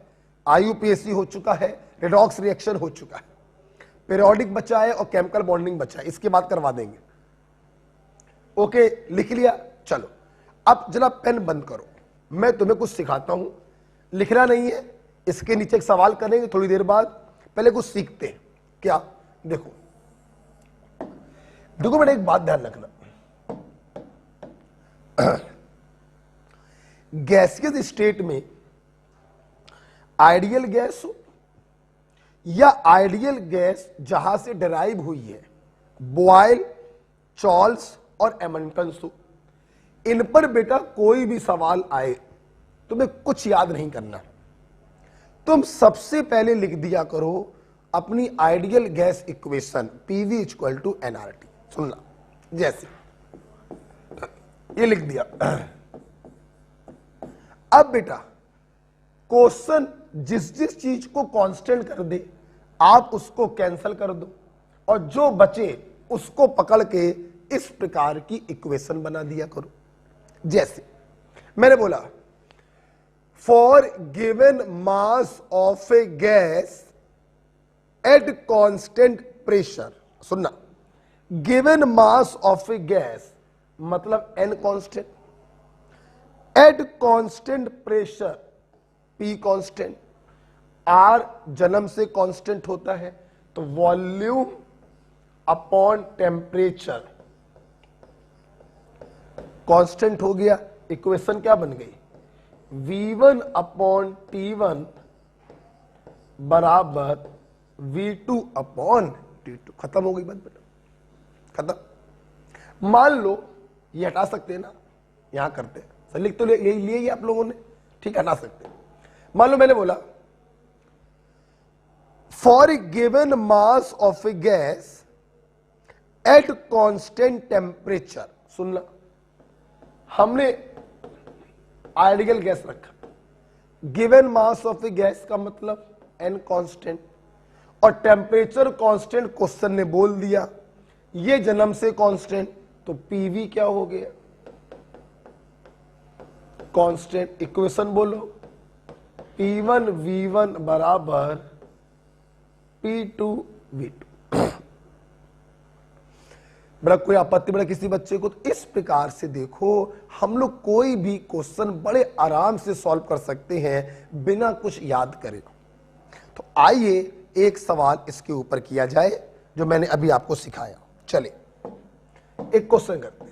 आईयूपीएसी हो चुका है, रेडॉक्स रिएक्शन हो चुका है, पीरियोडिक बचा है और केमिकल बॉन्डिंग बचा है, इसके बाद करवा देंगे। ओके, लिख लिया? चलो अब जरा पेन बंद करो, मैं तुम्हें कुछ सिखाता हूं। लिखना नहीं है, इसके नीचे एक सवाल करेंगे थोड़ी देर बाद, पहले कुछ सीखते हैं। क्या? देखो देखो बेटा, एक बात ध्यान रखना, गैसियस स्टेट में आइडियल गैस हो या आइडियल गैस जहां से डिराइव हुई है, बॉयल, चॉल्स और एमंटन्स हो, इन पर बेटा कोई भी सवाल आए तुम्हें कुछ याद नहीं करना। तुम सबसे पहले लिख दिया करो अपनी ideal gas equation PV equal to nRT। सुनना, जैसे ये लिख दिया। अब बेटा क्वेश्चन जिस जिस चीज को कांस्टेंट कर दे आप उसको कैंसिल कर दो और जो बचे उसको पकड़ के इस प्रकार की इक्वेशन बना दिया करो। जैसे मैंने बोला for given mass of a gas at constant pressure, सुनना, given mass of a gas मतलब n constant, at constant pressure P constant, R जन्म से कांस्टेंट होता है तो वॉल्यूम अपॉन टेम्परेचर कांस्टेंट हो गया। इक्वेशन क्या बन गई? V1 अपॉन T1 बराबर V2 अपॉन T2। खत्म हो गई बात बेटा, खत्म। मान लो ये हटा सकते हैं ना, यहां करते हैं, सर लिख तो यही लिए आप लोगों ने, ठीक, हटा सकते हैं। मान लो मैंने बोला for a given mass of a gas at constant temperature, सुनना, हमने आइडियल गैस रखा, given mass of a gas का मतलब n कांस्टेंट और टेम्परेचर कांस्टेंट क्वेश्चन ने बोल दिया, ये जन्म से कांस्टेंट, तो PV क्या हो गया? कांस्टेंट। इक्वेशन बोलो, P1 V1 बराबर P2 V2। बड़ा कोई आपत्ति बड़ा किसी बच्चे को? तो इस प्रकार से देखो हम लोग कोई भी क्वेश्चन बड़े आराम से सॉल्व कर सकते हैं बिना कुछ याद करे। तो आइए एक सवाल इसके ऊपर किया जाए जो मैंने अभी आपको सिखाया। चले एक क्वेश्चन करते हैं।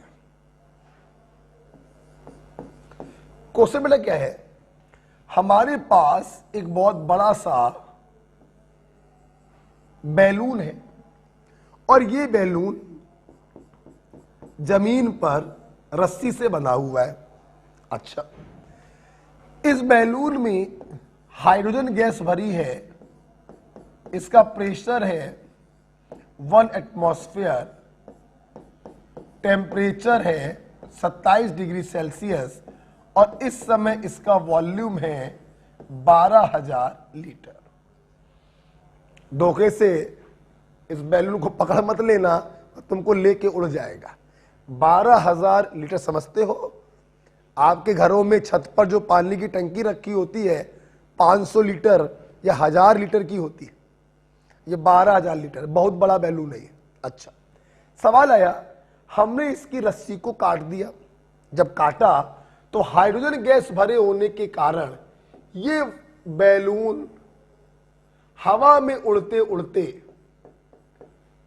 क्वेश्चन बेटा क्या है, हमारे पास एक बहुत बड़ा सा बैलून है और ये बैलून जमीन पर रस्सी से बंधा हुआ है। अच्छा, इस बैलून में हाइड्रोजन गैस भरी है, इसका प्रेशर है 1 एटमॉस्फेयर, टेम्परेचर है 27 डिग्री सेल्सियस और इस समय इसका वॉल्यूम है 12,000 लीटर। धोखे से इस बैलून को पकड़ मत लेना, तुमको लेके उड़ जाएगा। 12,000 लीटर समझते हो? आपके घरों में छत पर जो पानी की टंकी रखी होती है 500 लीटर या 1000 लीटर की होती है, ये 12,000 लीटर, बहुत बड़ा बैलून है ये। अच्छा, सवाल आया, हमने इसकी रस्सी को काट दिया, जब काटा तो हाइड्रोजन गैस भरे होने के कारण ये बैलून हवा में उड़ते उड़ते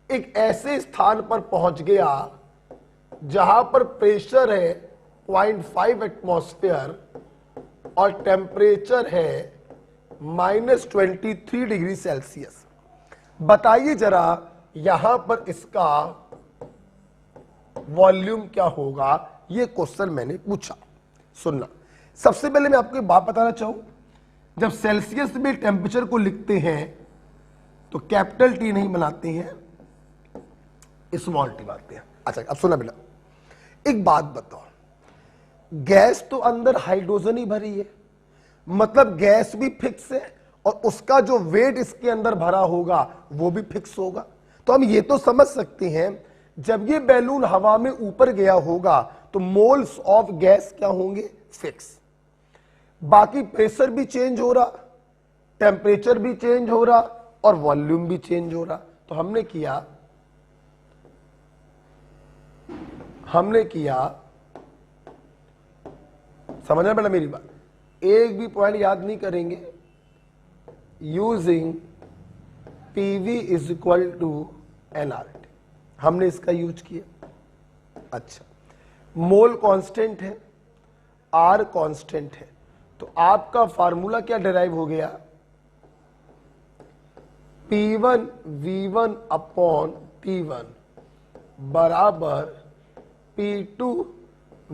एक ऐसे स्थान पर पहुंच गया जहां पर प्रेशर है 0.5 एटमॉस्फेयर और टेम्परेचर है -23 डिग्री सेल्सियस। बताइए जरा यहां पर इसका वॉल्यूम क्या होगा? ये क्वेश्चन मैंने पूछा। सुनना, सबसे पहले मैं आपको एक बात बताना चाहूं, जब सेल्सियस में टेम्परेचर को लिखते हैं तो कैपिटल T नहीं बनाते हैं, स्मॉल t बनाते हैं। अच्छा, अब सुना बेटा, एक बात बताओ, गैस तो अंदर हाइड्रोजन ही भरी है, मतलब गैस भी फिक्स है और उसका जो वेट इसके अंदर भरा होगा वो भी फिक्स होगा। तो हम ये तो समझ सकते हैं जब ये बैलून हवा में ऊपर गया होगा तो मोल्स ऑफ गैस क्या होंगे? फिक्स। बाकी प्रेशर भी चेंज हो रहा, टेम्परेचर भी चेंज हो रहा और वॉल्यूम भी चेंज हो रहा। तो हमने किया समझना बेटा मेरी बात, एक भी पॉइंट याद नहीं करेंगे, using PV is equal to nRT, हमने इसका यूज किया। अच्छा, मोल कांस्टेंट है, आर कांस्टेंट है, तो आपका फार्मूला क्या डिराइव हो गया, P1 V1 अपॉन T1 बराबर P2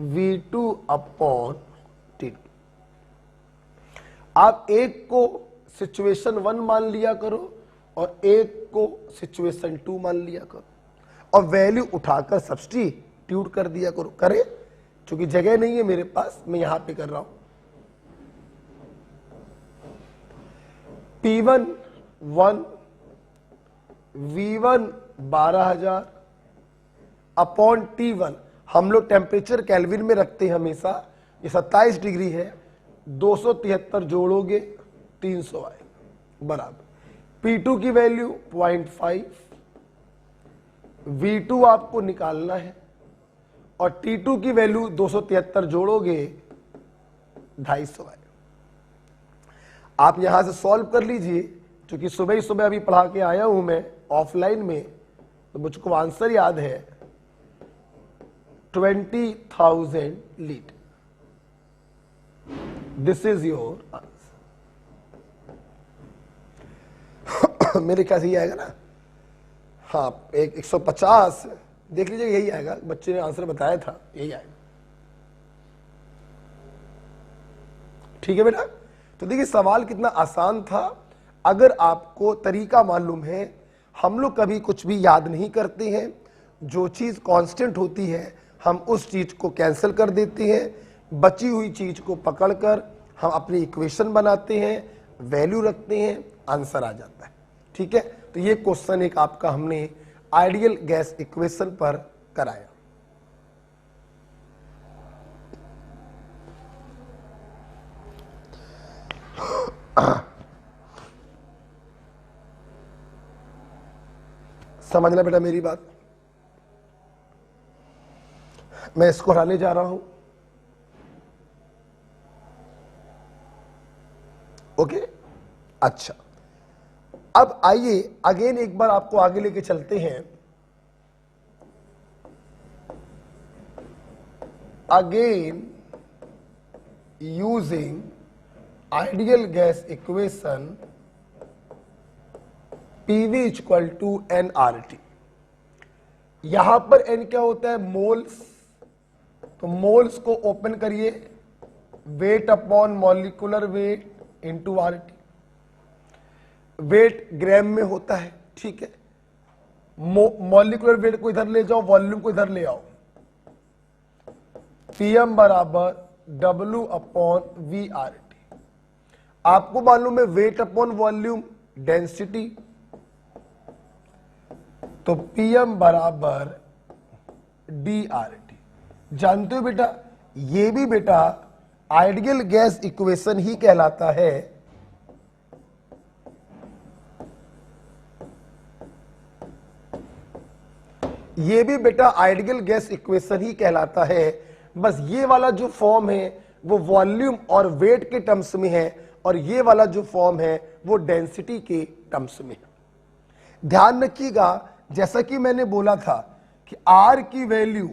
V2 अपॉन T2। आप एक को सिचुएशन 1 मान लिया करो और एक को सिचुएशन 2 मान लिया करो और वैल्यू उठाकर सब्स्टिट्यूट कर दिया करो। करें, क्योंकि जगह नहीं है मेरे पास, मैं यहां पे कर रहा हूं। P1 1, V1 12,000 अपॉन T1, हम लोग टेम्परेचर केल्विन में रखते हैं हमेशा, ये 27 डिग्री है, 273 जोड़ोगे 300 आएगा बराबर। P2 की वैल्यू 0.5, V2 आपको निकालना है और T2 की वैल्यू 273 जोड़ोगे 250 आएगा। आप यहां से सॉल्व कर लीजिए, क्योंकि सुबह ही सुबह अभी पढ़ा के आया हूं मैं ऑफलाइन में, तो मुझको आंसर याद है 20,000 litre. This is your answer. मेरे ख्याल से यही आएगा ना, हाँ 150 देख लीजिए, यही आएगा, बच्चे ने आंसर बताया था, यही आएगा। ठीक है बेटा, तो देखिए सवाल कितना आसान था। अगर आपको तरीका मालूम है, हम लोग कभी कुछ भी याद नहीं करते हैं, जो चीज कांस्टेंट होती है हम उस चीज को कैंसिल कर देते हैं, बची हुई चीज को पकड़कर हम अपनी इक्वेशन बनाते हैं, वैल्यू रखते हैं, आंसर आ जाता है। ठीक है, तो ये क्वेश्चन एक आपका हमने आइडियल गैस इक्वेशन पर कराया। समझना बेटा मेरी बात, मैं इसको हटाने जा रहा हूं। ओके, अच्छा, अब आइए अगेन एक बार आपको आगे लेके चलते हैं। Again using ideal gas equation PV equal to nRT। यहां पर n क्या होता है, मोल्स, तो मोल्स को ओपन करिए, weight upon molecular weight into RT, weight gram में होता है। ठीक है, मॉलिक्यूलर वेट को इधर ले जाओ, वॉल्यूम को इधर ले आओ, PM बराबर W अपॉन VRT। आपको मालूम है वेट अपॉन वॉल्यूम डेंसिटी, तो PM बराबर DRT। जानते हो बेटा, ये भी बेटा आइडियल गैस इक्वेशन ही कहलाता है। ये भी बेटा आइडियल गैस इक्वेशन ही कहलाता है, बस ये वाला जो फॉर्म है वो वॉल्यूम और वेट के टर्म्स में है और ये वाला जो फॉर्म है वो डेंसिटी के टर्म्स में है। ध्यान रखिएगा, जैसा कि मैंने बोला था कि R की वैल्यू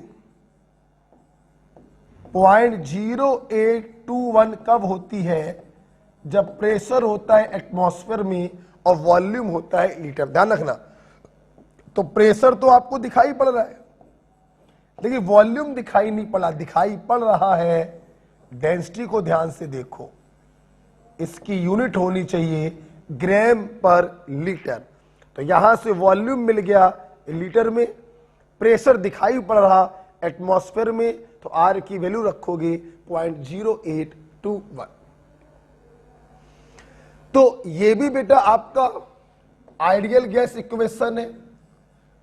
0.0821 कब होती है, जब प्रेशर होता है एटमॉस्फेयर में और वॉल्यूम होता है लीटर। ध्यान रखना, तो प्रेशर तो आपको दिखाई पड़ रहा है, लेकिन वॉल्यूम दिखाई नहीं पड़ा, दिखाई पड़ रहा है डेंसिटी को ध्यान से देखो, इसकी यूनिट होनी चाहिए ग्राम पर लीटर। तो यहां से वॉल्यूम मिल गया लीटर में, प्रेशर दिखाई पड़ रहा एटमॉस्फेयर में, तो आर की वैल्यू रखोगे 0.0821। तो ये भी बेटा आपका आइडियल गैस इक्वेशन है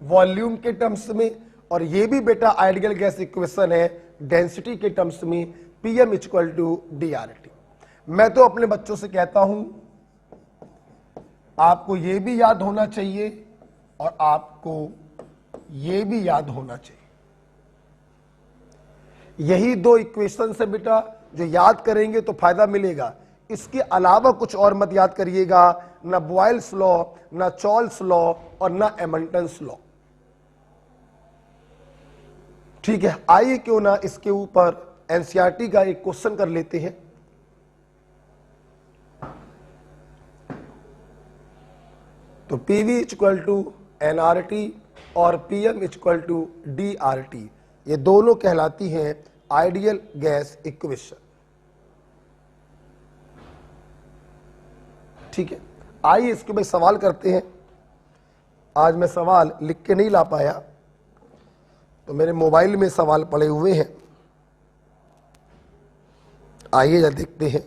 वॉल्यूम के टर्म्स में, और ये भी बेटा आइडियल गैस इक्वेशन है डेंसिटी के टर्म्स में, PM इक्वल टू DRT। मैं तो अपने बच्चों से कहता हूं आपको ये भी याद होना चाहिए और आपको ये भी याद होना चाहिए। यही दो इक्वेशन से बेटा जो याद करेंगे तो फायदा मिलेगा, इसके अलावा कुछ और मत याद करिएगा, ना बॉयल्स लॉ, ना चॉल्स लॉ और ना एमंटन्स लॉ। ठीक है, आइए क्यों ना इसके ऊपर एनसीईआरटी का एक क्वेश्चन कर लेते हैं। तो पीवी इक्वल टू एनआरटी और पीएम इक्वल टू डीआरटी, ये दोनों कहलाती हैं आइडियल गैस इक्वेशन। ठीक है, आइए इसके ऊपर सवाल करते हैं। आज मैं सवाल लिख के नहीं ला पाया, तो मेरे मोबाइल में सवाल पड़े हुए हैं। आइए जरा देखते हैं।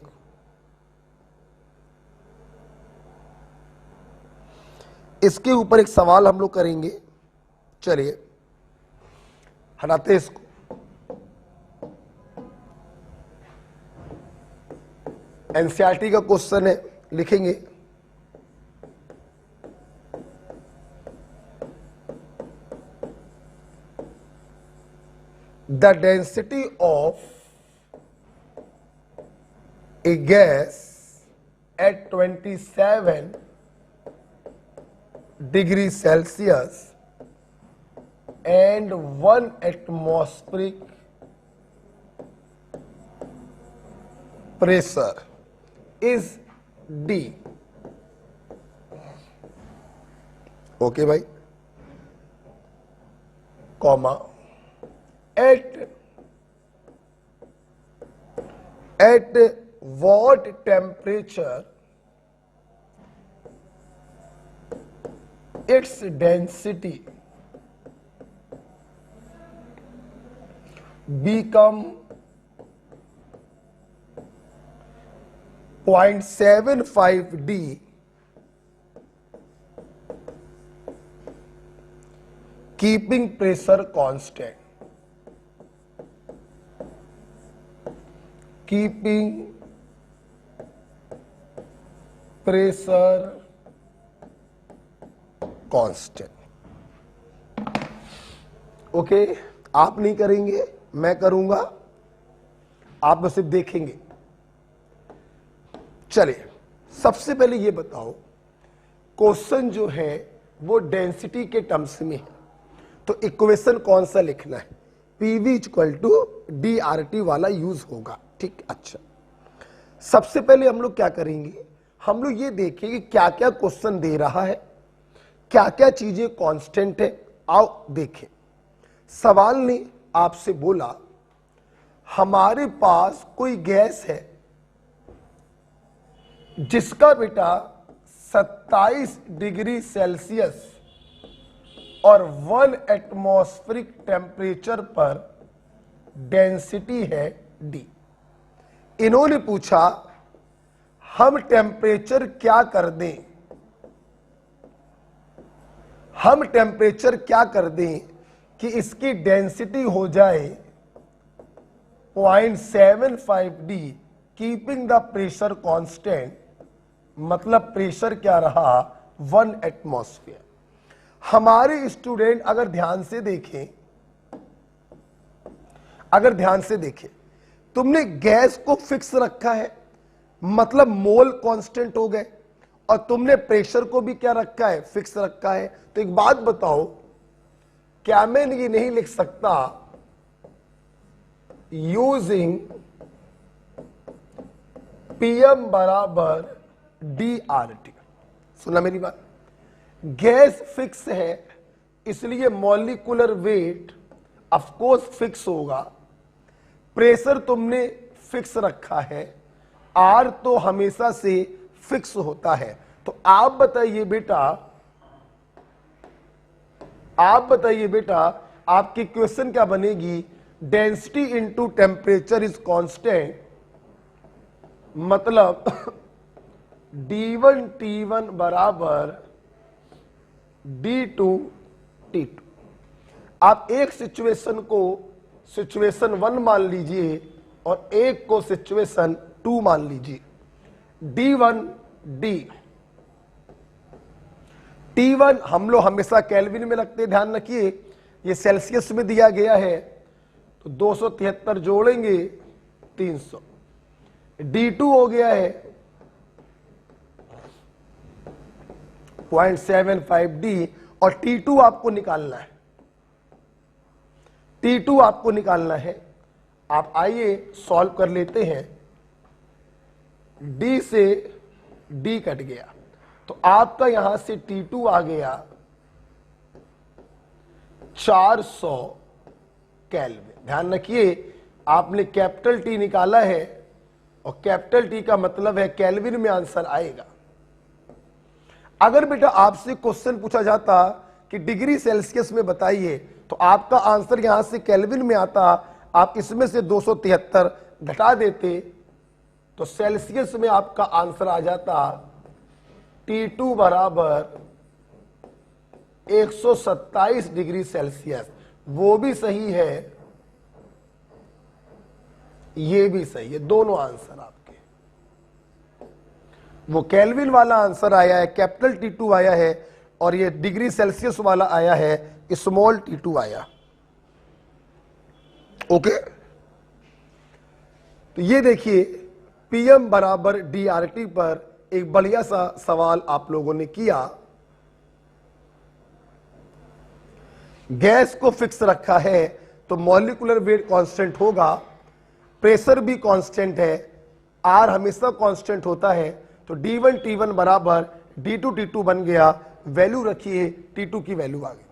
इसके ऊपर एक सवाल हम लोग करेंगे। चलिए हटाते हैं इसको। एनसीईआरटी का क्वेश्चन है, लिखेंगे the density of a gas eight 27 degree Celsius and 1 atmospheric pressure is D. Okay भाई, comma at what temperature its density become 0.75 D keeping pressure constant. Keeping pressure constant. Okay, आप नहीं करेंगे, मैं करूंगा, आप बस सिर्फ देखेंगे। चलिए सबसे पहले ये बताओ, क्वेश्चन जो है वो डेंसिटी के टर्म्स में है, तो इक्वेशन कौन सा लिखना है? पीवी इक्वल टू डीआरटी वाला यूज होगा। ठीक, अच्छा सबसे पहले हम लोग क्या करेंगे, हम लोग ये देखेंगे क्या क्या क्वेश्चन दे रहा है, क्या क्या चीजें कांस्टेंट है। आओ देखें। सवाल ने आपसे बोला हमारे पास कोई गैस है जिसका बेटा 27 डिग्री सेल्सियस और 1 एटमॉस्फेरिक टेम्परेचर पर डेंसिटी है डी। इन्होंने पूछा हम टेम्परेचर क्या कर दें, हम टेम्परेचर क्या कर दें कि इसकी डेंसिटी हो जाए 0.75 D keeping the pressure constant. मतलब प्रेशर क्या रहा? 1 एटमॉस्फेयर। हमारे स्टूडेंट अगर ध्यान से देखें, अगर ध्यान से देखें, तुमने गैस को फिक्स रखा है, मतलब मोल कांस्टेंट हो गए, और तुमने प्रेशर को भी क्या रखा है? फिक्स रखा है। तो एक बात बताओ, क्या मैं ये नहीं लिख सकता यूजिंग पीएम बराबर डी आर टी? सुना मेरी बात? गैस फिक्स है इसलिए molecular weight of course fix होगा, प्रेशर तुमने फिक्स रखा है, आर तो हमेशा से फिक्स होता है। तो आप बताइए बेटा, आप बताइए बेटा, आपकी क्वेश्चन क्या बनेगी? Density into temperature is constant, मतलब D1 T1 बराबर D2 T2। आप एक सिचुएशन को सिचुएशन 1 मान लीजिए और एक को सिचुएशन 2 मान लीजिए। D1 D T1 हम लोग हमेशा केल्विन में रखते हैं, ध्यान रखिए ये सेल्सियस में दिया गया है, तो 273 जोड़ेंगे 300। D2 हो गया है 0.75 D और T2 आपको निकालना है। T2 आपको निकालना है। आप आइए सॉल्व कर लेते हैं। D से D कट गया तो आपका यहां से T2 आ गया 400 केल्विन। ध्यान रखिए आपने कैपिटल T निकाला है और कैपिटल T का मतलब है केल्विन में आंसर आएगा। अगर बेटा आपसे क्वेश्चन पूछा जाता कि डिग्री सेल्सियस में बताइए तो आपका आंसर यहां से केल्विन में आता, आप इसमें से 273 घटा देते तो सेल्सियस में आपका आंसर आ जाता T2 बराबर 127 डिग्री सेल्सियस। वो भी सही है, ये भी सही है, दोनों आंसर आपके। वो केल्विन वाला आंसर आया है, कैपिटल T2 आया है, और ये डिग्री सेल्सियस वाला आया है, स्मॉल T2 आया। ओके, तो ये देखिए PM बराबर DRT पर एक बढ़िया सा सवाल आप लोगों ने किया। गैस को फिक्स रखा है तो मॉलिक्यूलर वेट कांस्टेंट होगा, प्रेशर भी कांस्टेंट है, R हमेशा कांस्टेंट होता है, तो D1 T1 बराबर D2 T2 बन गया। वैल्यू रखिए, T2 की वैल्यू आ गई।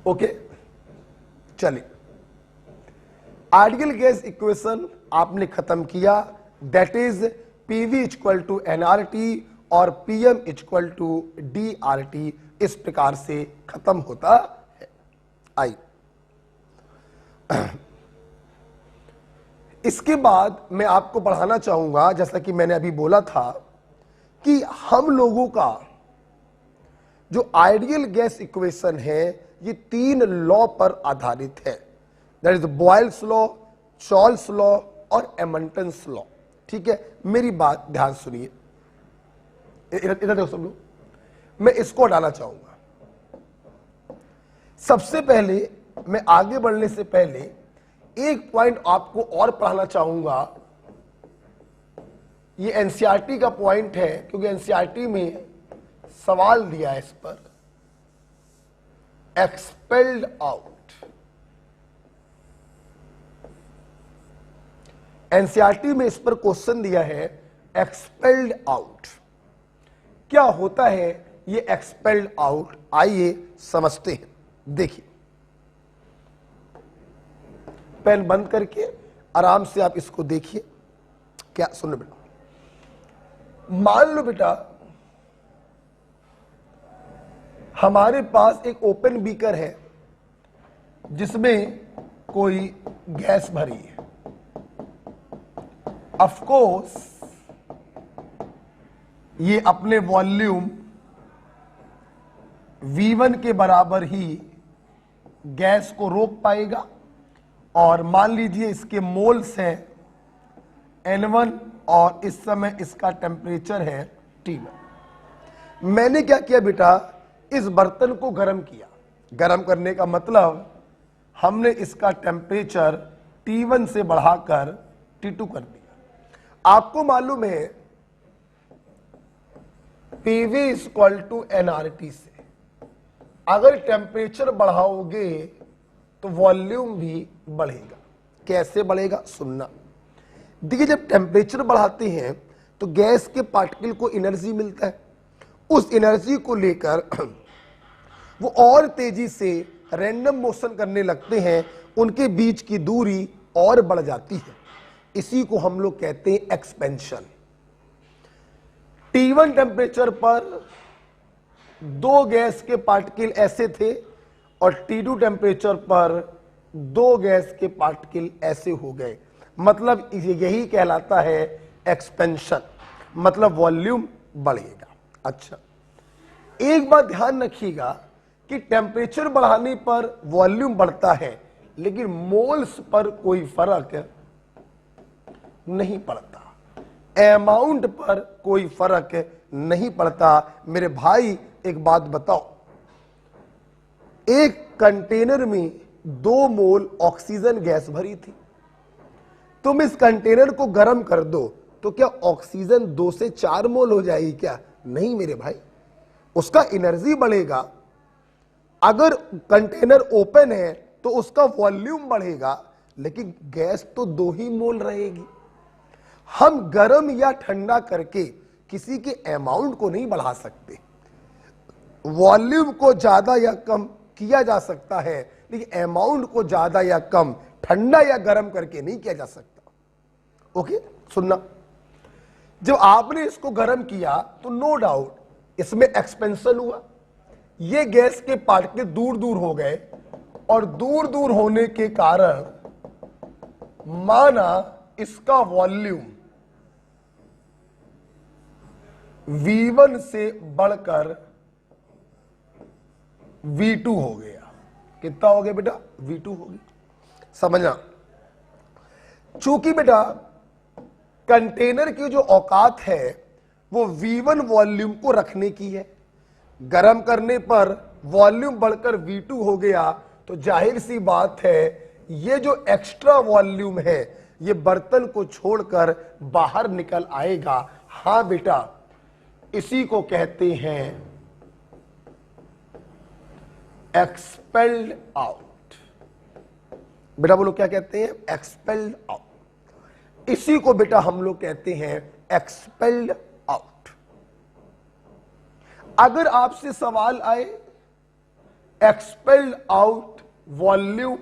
ओके, चलिए आइडियल गैस इक्वेशन आपने खत्म किया, that is PV equal to nRT और PM इक्वल टू DRT। इस प्रकार से खत्म होता है। आई इसके बाद मैं आपको पढ़ाना चाहूंगा, जैसा कि मैंने अभी बोला था कि हम लोगों का जो आइडियल गैस इक्वेशन है ये 3 लॉ पर आधारित है, that is Boyle's law, Charles law और एमंटन्स लॉ। ठीक है, मेरी बात ध्यान सुनिए, इधर देखो सब लोग, मैं इसको हटाना चाहूंगा। सबसे पहले मैं आगे बढ़ने से पहले एक पॉइंट आपको और पढ़ाना चाहूंगा। ये एनसीईआरटी का पॉइंट है, क्योंकि एनसीईआरटी में सवाल दिया है इस पर, एक्सपेल्ड आउट। एनसीईआरटी में इस पर क्वेश्चन दिया है, एक्सपेल्ड आउट क्या होता है ये एक्सपेल्ड आउट, आइए समझते हैं। देखिए पेन बंद करके आराम से आप इसको देखिए। क्या सुन बेटा, मान लो बेटा हमारे पास एक ओपन बीकर है जिसमें कोई गैस भरी है। ऑफ कोर्स ये अपने वॉल्यूम V1 के बराबर ही गैस को रोक पाएगा, और मान लीजिए इसके मोल्स हैं N1 और इस समय इसका टेम्परेचर है T1। मैंने क्या किया बेटा, इस बर्तन को गर्म किया। गर्म करने का मतलब हमने इसका टेम्परेचर T1 से बढ़ाकर T2 कर दिया। आपको मालूम है PV इक्वल टू nRT से अगर टेम्परेचर बढ़ाओगे तो वॉल्यूम भी बढ़ेगा। कैसे बढ़ेगा सुनना। देखिए जब टेम्परेचर बढ़ाते हैं तो गैस के पार्टिकल को एनर्जी मिलता है, उस एनर्जी को लेकर वो और तेजी से रैंडम मोशन करने लगते हैं, उनके बीच की दूरी और बढ़ जाती है। इसी को हम लोग कहते हैं एक्सपेंशन। T1 टेम्परेचर पर 2 गैस के पार्टिकल ऐसे थे और T2 टेम्परेचर पर 2 गैस के पार्टिकल ऐसे हो गए। मतलब यही कहलाता है एक्सपेंशन, मतलब वॉल्यूम बढ़ेगा। अच्छा, एक बात ध्यान रखिएगा कि टेम्परेचर बढ़ाने पर वॉल्यूम बढ़ता है, लेकिन मोल्स पर कोई फर्क नहीं पड़ता, अमाउंट पर कोई फर्क नहीं पड़ता। मेरे भाई एक बात बताओ, एक कंटेनर में 2 मोल ऑक्सीजन गैस भरी थी, तुम इस कंटेनर को गर्म कर दो तो क्या ऑक्सीजन 2 से 4 मोल हो जाएगी क्या? नहीं मेरे भाई, उसका एनर्जी बढ़ेगा, अगर कंटेनर ओपन है तो उसका वॉल्यूम बढ़ेगा, लेकिन गैस तो 2 ही मोल रहेगी। हम गर्म या ठंडा करके किसी के अमाउंट को नहीं बढ़ा सकते। वॉल्यूम को ज्यादा या कम किया जा सकता है, लेकिन अमाउंट को ज्यादा या कम ठंडा या गर्म करके नहीं किया जा सकता। ओके, सुनना, जब आपने इसको गर्म किया तो नो डाउट इसमें एक्सपेंशन हुआ, ये गैस के पार्टिकल दूर दूर हो गए, और दूर दूर होने के कारण माना इसका वॉल्यूम V1 से बढ़कर V2 हो गया। कितना हो गया बेटा? V2 हो गया। समझना, चूंकि बेटा कंटेनर की जो औकात है वो V1 वॉल्यूम को रखने की है, गर्म करने पर वॉल्यूम बढ़कर V2 हो गया, तो जाहिर सी बात है ये जो एक्स्ट्रा वॉल्यूम है ये बर्तन को छोड़कर बाहर निकल आएगा। हां बेटा, इसी को कहते हैं एक्सपेल्ड आउट। बेटा बोलो, क्या कहते हैं? Expelled out. इसी को बेटा हम लोग कहते हैं एक्सपेल्ड आउट। अगर आपसे सवाल आए एक्सपेल्ड आउट वॉल्यूम,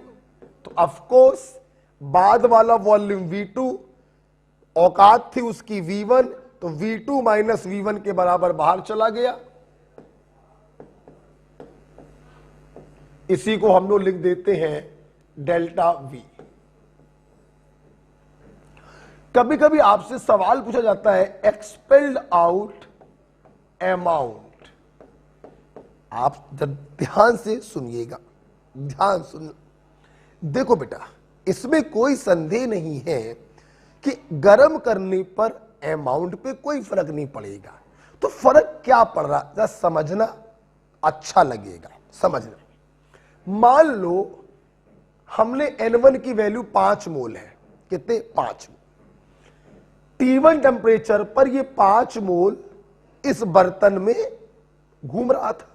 तो ऑफ कोर्स बाद वाला वॉल्यूम V2, औकात थी उसकी V1, तो V2 माइनस V1 के बराबर बाहर चला गया। इसी को हम लोग लिख देते हैं डेल्टा V। कभी कभी आपसे सवाल पूछा जाता है एक्सपेल्ड आउट अमाउंट। आप जब ध्यान से सुनिएगा, ध्यान सुन, देखो बेटा, इसमें कोई संदेह नहीं है कि गर्म करने पर अमाउंट पे कोई फर्क नहीं पड़ेगा। तो फर्क क्या पड़ रहा, जरा समझना, अच्छा लगेगा समझना। मान लो हमने N1 की वैल्यू 5 मोल है। कितने? 5 मोल। T1 टेम्परेचर पर ये 5 मोल इस बर्तन में घूम रहा था।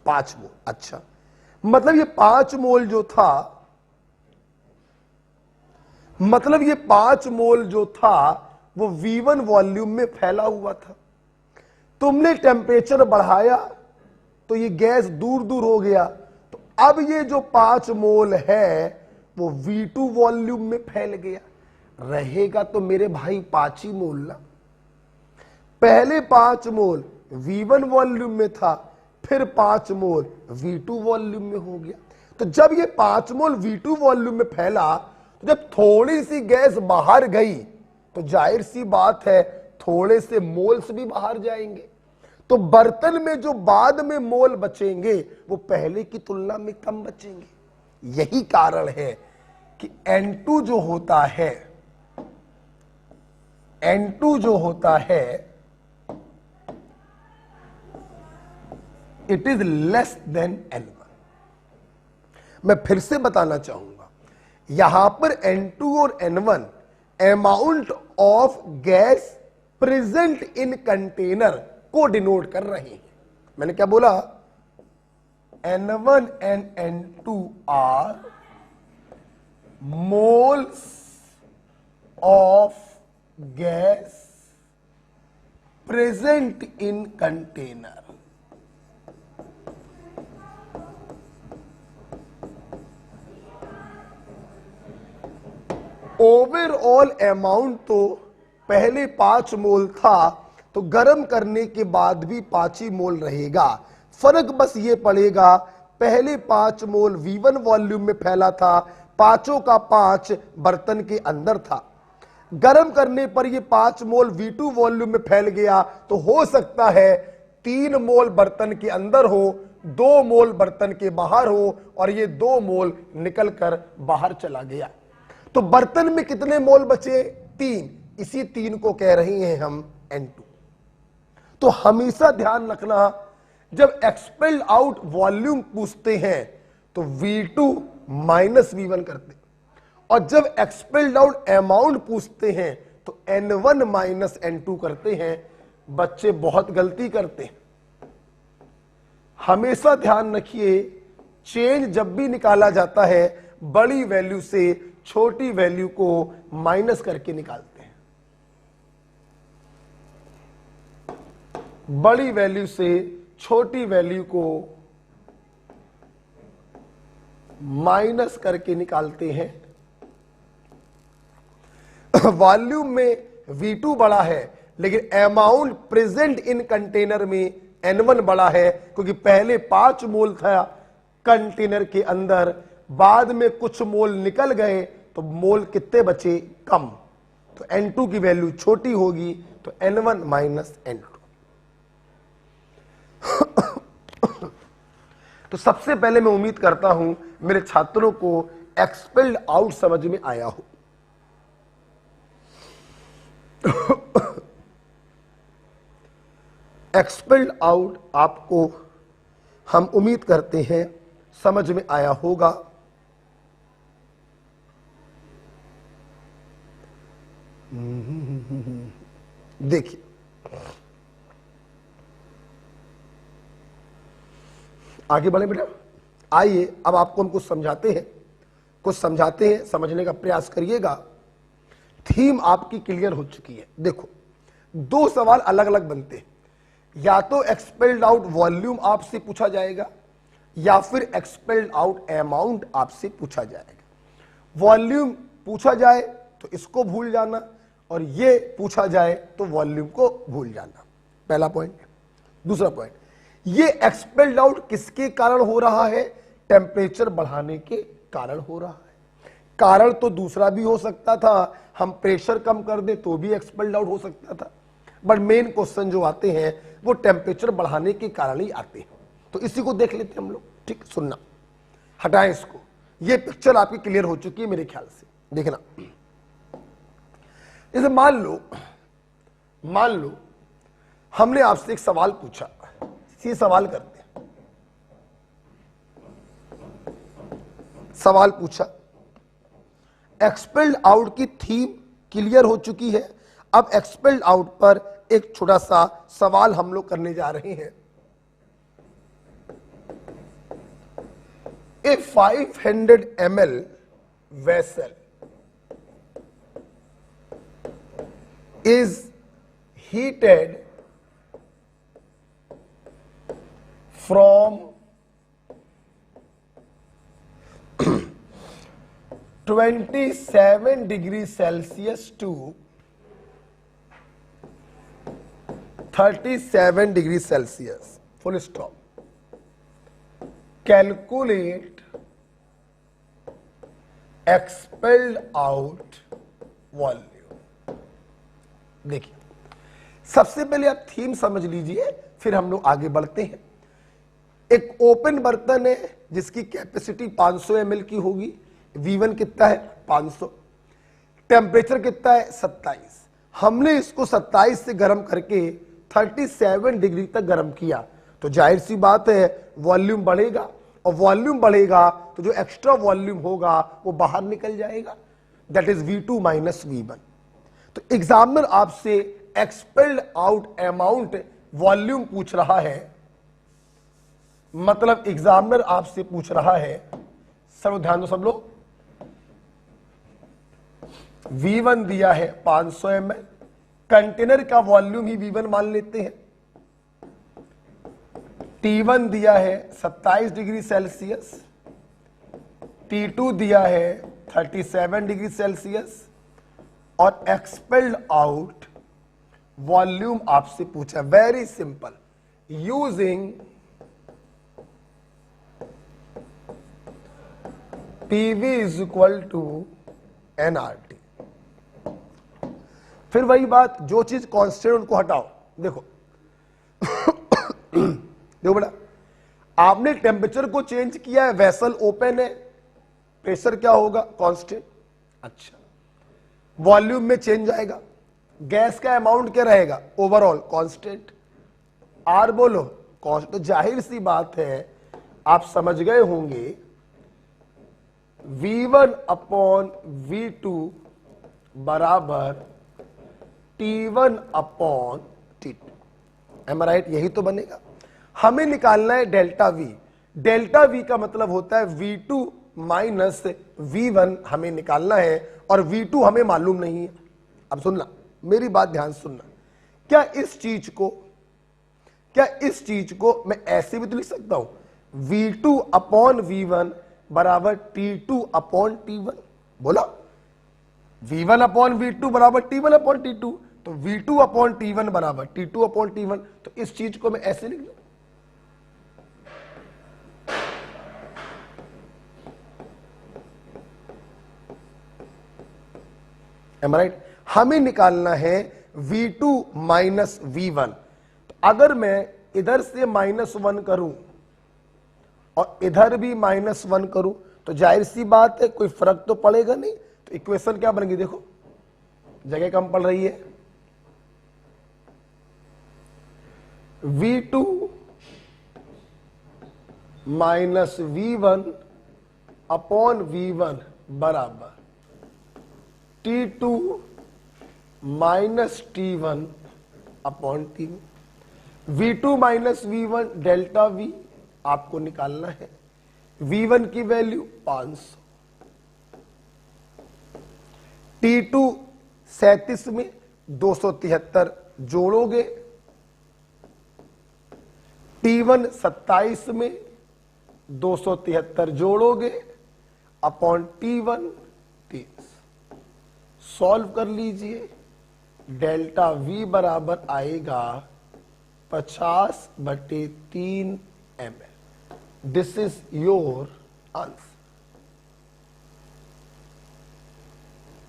5 मोल, अच्छा, मतलब ये 5 मोल जो था, मतलब ये 5 मोल जो था वो V1 वॉल्यूम में फैला हुआ था। तुमने टेम्परेचर बढ़ाया तो ये गैस दूर दूर हो गया, तो अब ये जो 5 मोल है वो V2 वॉल्यूम में फैल गया। रहेगा तो मेरे भाई 5 ही मोल ना। पहले 5 मोल V1 वॉल्यूम में था, फिर 5 मोल V2 वॉल्यूम में हो गया। तो जब ये 5 मोल V2 वॉल्यूम में फैला, तो जब थोड़ी सी गैस बाहर गई तो जाहिर सी बात है थोड़े से मोल्स भी बाहर जाएंगे। तो बर्तन में जो बाद में मोल बचेंगे वो पहले की तुलना में कम बचेंगे। यही कारण है कि N2 जो होता है, N2 जो होता है, it is less than N1। मैं फिर से बताना चाहूंगा, यहां पर N2 और N1 amount of gas present in container को डिनोट कर रहे हैं। मैंने क्या बोला? N1 and N2 are moles of gas present in container. Overall amount तो पहले 5 मोल था, तो गर्म करने के बाद भी 5 ही मोल रहेगा। फर्क बस ये पड़ेगा, पहले 5 मोल V1 वॉल्यूम में फैला था, 5 का 5 बर्तन के अंदर था। गर्म करने पर ये 5 मोल V2 वॉल्यूम में फैल गया, तो हो सकता है 3 मोल बर्तन के अंदर हो, 2 मोल बर्तन के बाहर हो, और ये 2 मोल निकलकर बाहर चला गया। तो बर्तन में कितने मोल बचे? 3। इसी 3 को कह रहे हैं हम N2। तो हमेशा ध्यान रखना, जब एक्सपेल्ड आउट वॉल्यूम पूछते हैं तो V2 माइनस V1 करते, और जब एक्सपेल्ड आउट अमाउंट पूछते हैं तो N1 माइनस N2 करते हैं। बच्चे बहुत गलती करते हैं। हमेशा ध्यान रखिए, चेंज जब भी निकाला जाता है बड़ी वैल्यू से छोटी वैल्यू को माइनस करके निकालते हैं। बड़ी वैल्यू से छोटी वैल्यू को माइनस करके निकालते हैं। वॉल्यूम में V2 बड़ा है, लेकिन अमाउंट प्रेजेंट इन कंटेनर में N1 बड़ा है, क्योंकि पहले 5 मोल था कंटेनर के अंदर, बाद में कुछ मोल निकल गए तो मोल कितने बचे? कम। तो N2 की वैल्यू छोटी होगी, तो N1 माइनस N2। तो सबसे पहले मैं उम्मीद करता हूं मेरे छात्रों को एक्सपेल्ड आउट समझ में आया हो। एक्सपेल्ड आउट आपको हम उम्मीद करते हैं समझ में आया होगा। देखिए, आगे बढ़े बेटा। आइए अब आपको हम कुछ समझाते हैं, समझने का प्रयास करिएगा। थीम आपकी क्लियर हो चुकी है। देखो, 2 सवाल अलग अलग बनते हैं, या तो एक्सपेल्ड आउट वॉल्यूम आपसे पूछा जाएगा या फिर एक्सपेल्ड आउट अमाउंट आपसे पूछा जाएगा। वॉल्यूम पूछा जाए तो इसको भूल जाना, और ये पूछा जाए तो वॉल्यूम को भूल जाना। पहला पॉइंट। दूसरा पॉइंट, ये एक्सपेल्ड आउट किसके कारण हो रहा है? टेम्परेचर बढ़ाने के कारण हो रहा है। कारण तो दूसरा भी हो सकता था, हम प्रेशर कम कर दे तो भी एक्सपेल्ड आउट हो सकता था, बट मेन क्वेश्चन जो आते हैं वो टेम्परेचर बढ़ाने के कारण ही आते हैं। तो इसी को देख लेते हैं हम लोग। ठीक, सुनना, हटाएं इसको। ये पिक्चर आपकी क्लियर हो चुकी है मेरे ख्याल से। देखना, जैसे मान लो हमने आपसे एक सवाल पूछा। ये सवाल करते हैं, सवाल पूछा, एक्सपेल्ड आउट की थीम क्लियर हो चुकी है। अब एक्सपेल्ड आउट पर एक छोटा सा सवाल हम लोग करने जा रहे हैं। ए 500 ml vessel is heated from 27 degrees Celsius to 37 degrees Celsius. Full stop. Calculate expelled out volume. देखिए, सबसे पहले आप थीम समझ लीजिए, फिर हम लोग आगे बढ़ते हैं। एक ओपन बर्तन है जिसकी कैपेसिटी 500 ml की होगी। V1 कितना है? 500। टेम्परेचर कितना है? 27। हमने इसको 27 से गर्म करके 37 डिग्री तक गर्म किया, तो जाहिर सी बात है वॉल्यूम बढ़ेगा, और वॉल्यूम बढ़ेगा तो जो एक्स्ट्रा वॉल्यूम होगा वो बाहर निकल जाएगा, that is V2 minus V1। तो एग्जामिनर आपसे एक्सपेल्ड आउट अमाउंट वॉल्यूम पूछ रहा है, मतलब एग्जामिनर आपसे पूछ रहा है, सब ध्यान दो सब लोग, V1 दिया है 500 ml, कंटेनर का वॉल्यूम ही V1 मान लेते हैं। T1 दिया है 27 डिग्री सेल्सियस, T2 दिया है 37 डिग्री सेल्सियस, और एक्सपेल्ड आउट वॉल्यूम आपसे पूछा। Very simple, using PV is equal to nRT। फिर वही बात, जो चीज कांस्टेंट उनको हटाओ। देखो देखो बेटा, आपने टेम्परेचर को चेंज किया है, वेसल ओपन है, प्रेशर क्या होगा? कांस्टेंट। अच्छा, वॉल्यूम में चेंज आएगा, गैस का अमाउंट क्या रहेगा? Overall constant. आर बोलो कांस्टेंट। तो जाहिर सी बात है आप समझ गए होंगे V1 अपॉन V2 बराबर T1 अपॉन T2। एम आई राइट? यही तो बनेगा। हमें निकालना है डेल्टा V। डेल्टा V का मतलब होता है V2 माइनस V1 हमें निकालना है और V2 हमें मालूम नहीं है। अब सुनना, मेरी बात ध्यान से सुनना। क्या इस चीज को मैं ऐसे भी तो लिख सकता हूं, V2 अपॉन V1 बराबर T2 अपॉन T1। बोला V1 अपॉन V2 बराबर T1 अपॉन T2, तो V2 अपॉन T1 बराबर T2 अपॉन T1। तो इस चीज को मैं ऐसे लिख लूं, एम राइट। हमें निकालना है V2 माइनस V1। तो अगर मैं इधर से -1 करूं और इधर भी -1 करूं तो जाहिर सी बात है कोई फर्क तो पड़ेगा नहीं। तो इक्वेशन क्या बनेगी, देखो जगह कम पड़ रही है। V2 minus V1 upon V1 बराबर T2 minus T1 upon T1। V2 minus V1 delta V आपको निकालना है। V1 की वैल्यू 500, T2 37 में 273 जोड़ोगे, T1 27 में 273 जोड़ोगे अपॉन T1 30। सॉल्व कर लीजिए, डेल्टा V बराबर आएगा 50/3 ml। This is your answer.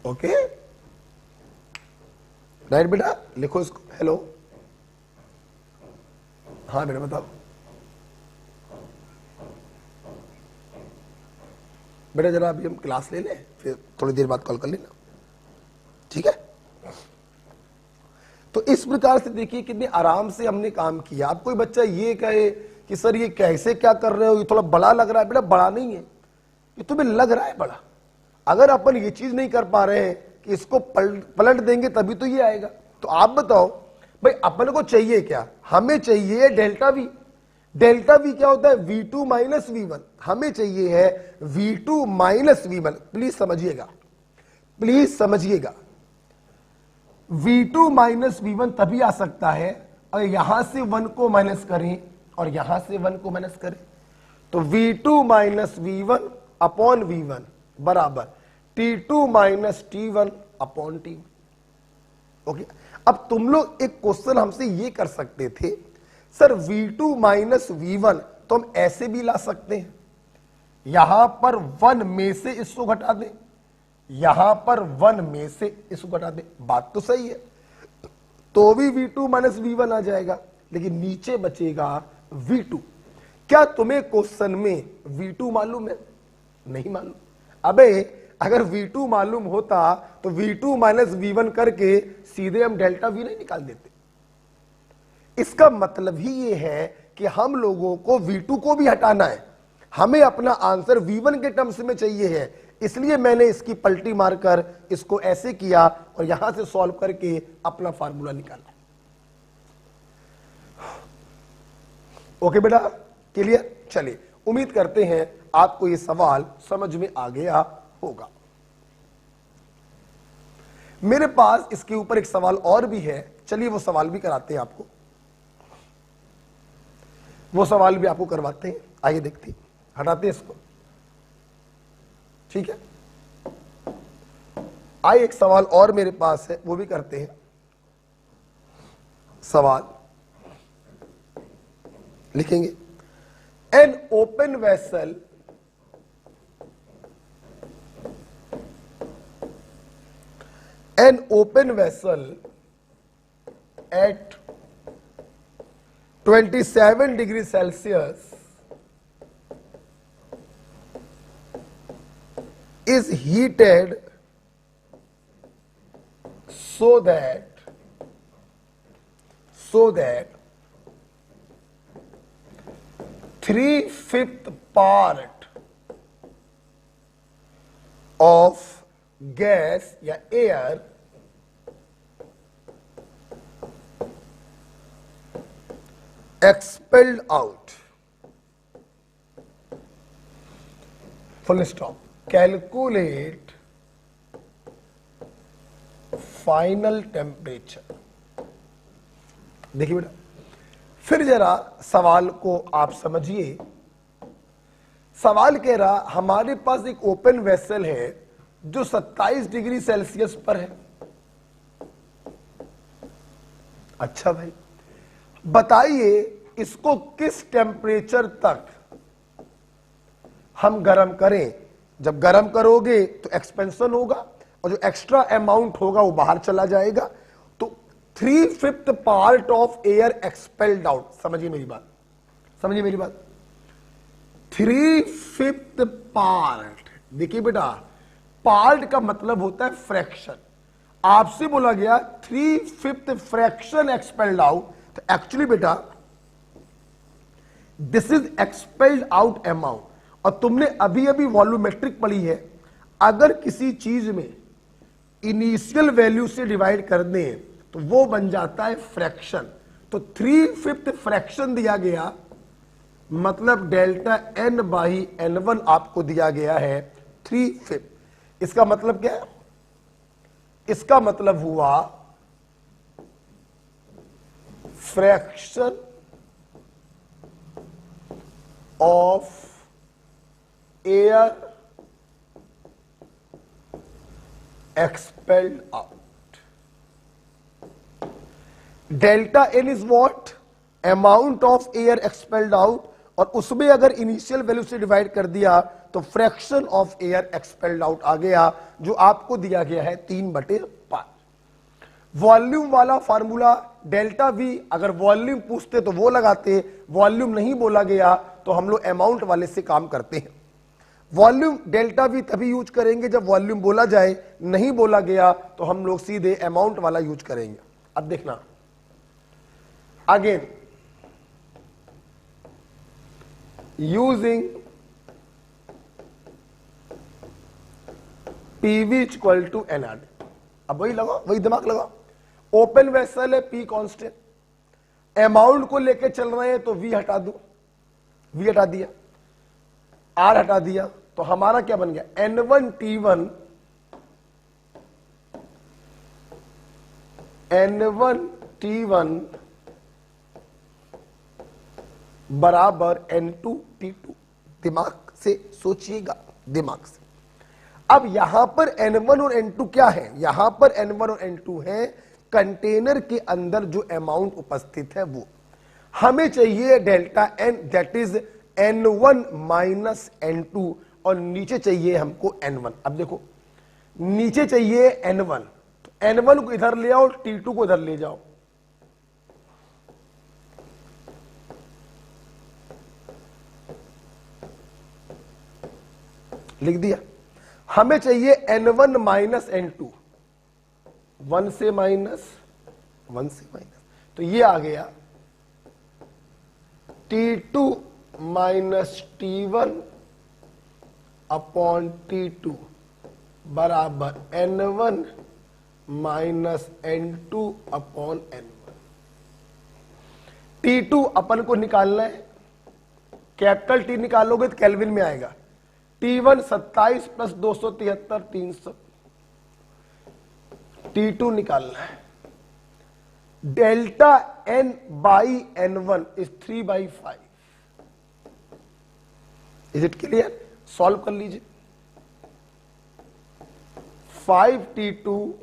Okay right बेटा, लिखो इसको। हेलो, हाँ बेटा बताओ। बेटा जरा अभी हम क्लास ले लें, फिर थोड़ी देर बाद कॉल कर लेना, ठीक है। तो इस प्रकार से देखिए कितने आराम से हमने काम किया। अब कोई बच्चा ये कहे कि सर ये कैसे क्या कर रहे हो, ये थोड़ा बड़ा लग रहा है। बेटा बड़ा नहीं है, ये तुम्हें लग रहा है बड़ा। अगर अपन ये चीज नहीं कर पा रहे हैं कि इसको पलट देंगे तभी तो ये आएगा। तो आप बताओ भाई अपन को चाहिए क्या, हमें चाहिए डेल्टा V। डेल्टा V क्या होता है, V2 माइनस V1। हमें चाहिए है V2 माइनस V1। प्लीज समझिएगा, प्लीज समझिएगा। V2 माइनस V1 तभी आ सकता है और यहां से 1 को माइनस करें और यहां से 1 को माइनस करें। तो V2 minus V1 upon V1 बराबर T2 minus T1 upon T1। Okay, अब तुम लोग एक क्वेश्चन हमसे ये कर सकते थे, सर V2 माइनस V1 तो हम ऐसे भी ला सकते हैं, यहां पर 1 में से इसको घटा दें, यहां पर 1 में से इसको घटा दें। बात तो सही है, तो भी V2 माइनस V1 आ जाएगा, लेकिन नीचे बचेगा V2। क्या तुम्हें क्वेश्चन में V2 मालूम है? नहीं मालूम। अबे अगर V2 मालूम होता तो V2 माइनस V1 करके सीधे हम डेल्टा V नहीं निकाल देते। इसका मतलब ही ये है कि हम लोगों को V2 को भी हटाना है, हमें अपना आंसर V1 के टर्म्स में चाहिए है। इसलिए मैंने इसकी पलटी मारकर इसको ऐसे किया और यहां से सॉल्व करके अपना फार्मूला निकाला। ओके बेटा, क्लियर? चलिए, उम्मीद करते हैं आपको ये सवाल समझ में आ गया होगा। मेरे पास इसके ऊपर एक सवाल और भी है, चलिए वो सवाल भी कराते हैं आपको, वो सवाल भी आपको करवाते हैं। आइए देखते हैं, हटाते हैं इसको, ठीक है। आइए एक सवाल और मेरे पास है, वो भी करते हैं। सवाल लिखेंगे, an open vessel at 27 degrees Celsius is heated so that 3/5 part of gas या air expelled out full stop, calculate final temperature. देखिए बेटा, फिर जरा सवाल को आप समझिए। सवाल कह रहा हमारे पास एक ओपन वेसल है जो 27 डिग्री सेल्सियस पर है। अच्छा भाई, बताइए इसको किस टेम्परेचर तक हम गर्म करें। जब गर्म करोगे तो एक्सपेंशन होगा और जो एक्स्ट्रा अमाउंट होगा वो बाहर चला जाएगा। तो 3/5 part of air expelled out. समझिए मेरी बात, समझिए मेरी बात। 3/5 पार्ट, देखिए बेटा, पार्ट का मतलब होता है फ्रैक्शन। आपसे बोला गया 3/5 फ्रैक्शन एक्सपेल्ड आउट, तो एक्चुअली बेटा this is expelled out amount. और तुमने अभी अभी वॉल्यूमेट्रिक पढ़ी है, अगर किसी चीज में इनिशियल वैल्यू से डिवाइड कर दें तो वो बन जाता है फ्रैक्शन। तो 3/5 फ्रैक्शन दिया गया, मतलब डेल्टा n बाई n1 आपको दिया गया है 3/5। इसका मतलब क्या है? इसका मतलब हुआ fraction of air expelled out. Delta N is what? Amount of air expelled out, और उसमें अगर इनिशियल वैल्यू से डिवाइड कर दिया तो fraction of air expelled out आ गया, जो आपको दिया गया है 3/5। वॉल्यूम वाला फार्मूला डेल्टा वी, अगर वॉल्यूम पूछते तो वो लगाते, वॉल्यूम नहीं बोला गया तो हम लोग अमाउंट वाले से काम करते हैं। वॉल्यूम डेल्टा वी तभी यूज करेंगे जब वॉल्यूम बोला जाए, नहीं बोला गया तो हम लोग सीधे अमाउंट वाला यूज करेंगे। अब देखना again, using PV equal to NR. अब वही लगाओ, वही दिमाग लगाओ। ओपन वेसल है, पी कांस्टेंट, अमाउंट को लेके चल रहे हैं तो वी हटा दो, वी हटा दिया, आर हटा दिया, तो हमारा क्या बन गया? N1T1 बराबर N2T2। दिमाग से सोचिएगा, दिमाग से। अब यहां पर N1 और N2 क्या है? यहां पर N1 और N2 है कंटेनर के अंदर जो अमाउंट उपस्थित है वो। हमें चाहिए delta N, that is N1 minus N2, और नीचे चाहिए हमको N1। अब देखो, नीचे चाहिए N1, तो N1 को इधर ले आओ, T2 को इधर ले जाओ। लिख दिया। हमें चाहिए N1 माइनस N2, 1 से माइनस, 1 से माइनस, तो ये आ गया T2 minus T1 upon T2 बराबर N1 minus N2 upon N1। T2 अपन को निकालना है, कैपिटल T निकालोगे तो केल्विन में आएगा। T1 27 प्लस 273 300, T2 निकालना है। Delta N by N1 is 3/5। Is it clear? Solve कर लीजिए। 5T2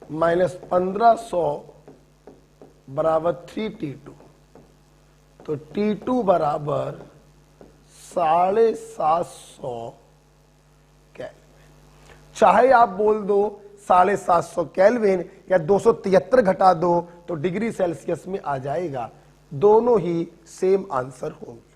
माइनस 1500 बराबर 3T2, तो T2 बराबर 750 केल्विन। चाहे आप बोल दो 750 केल्विन या 273 घटा दो तो डिग्री सेल्सियस में आ जाएगा, दोनों ही सेम आंसर होंगे।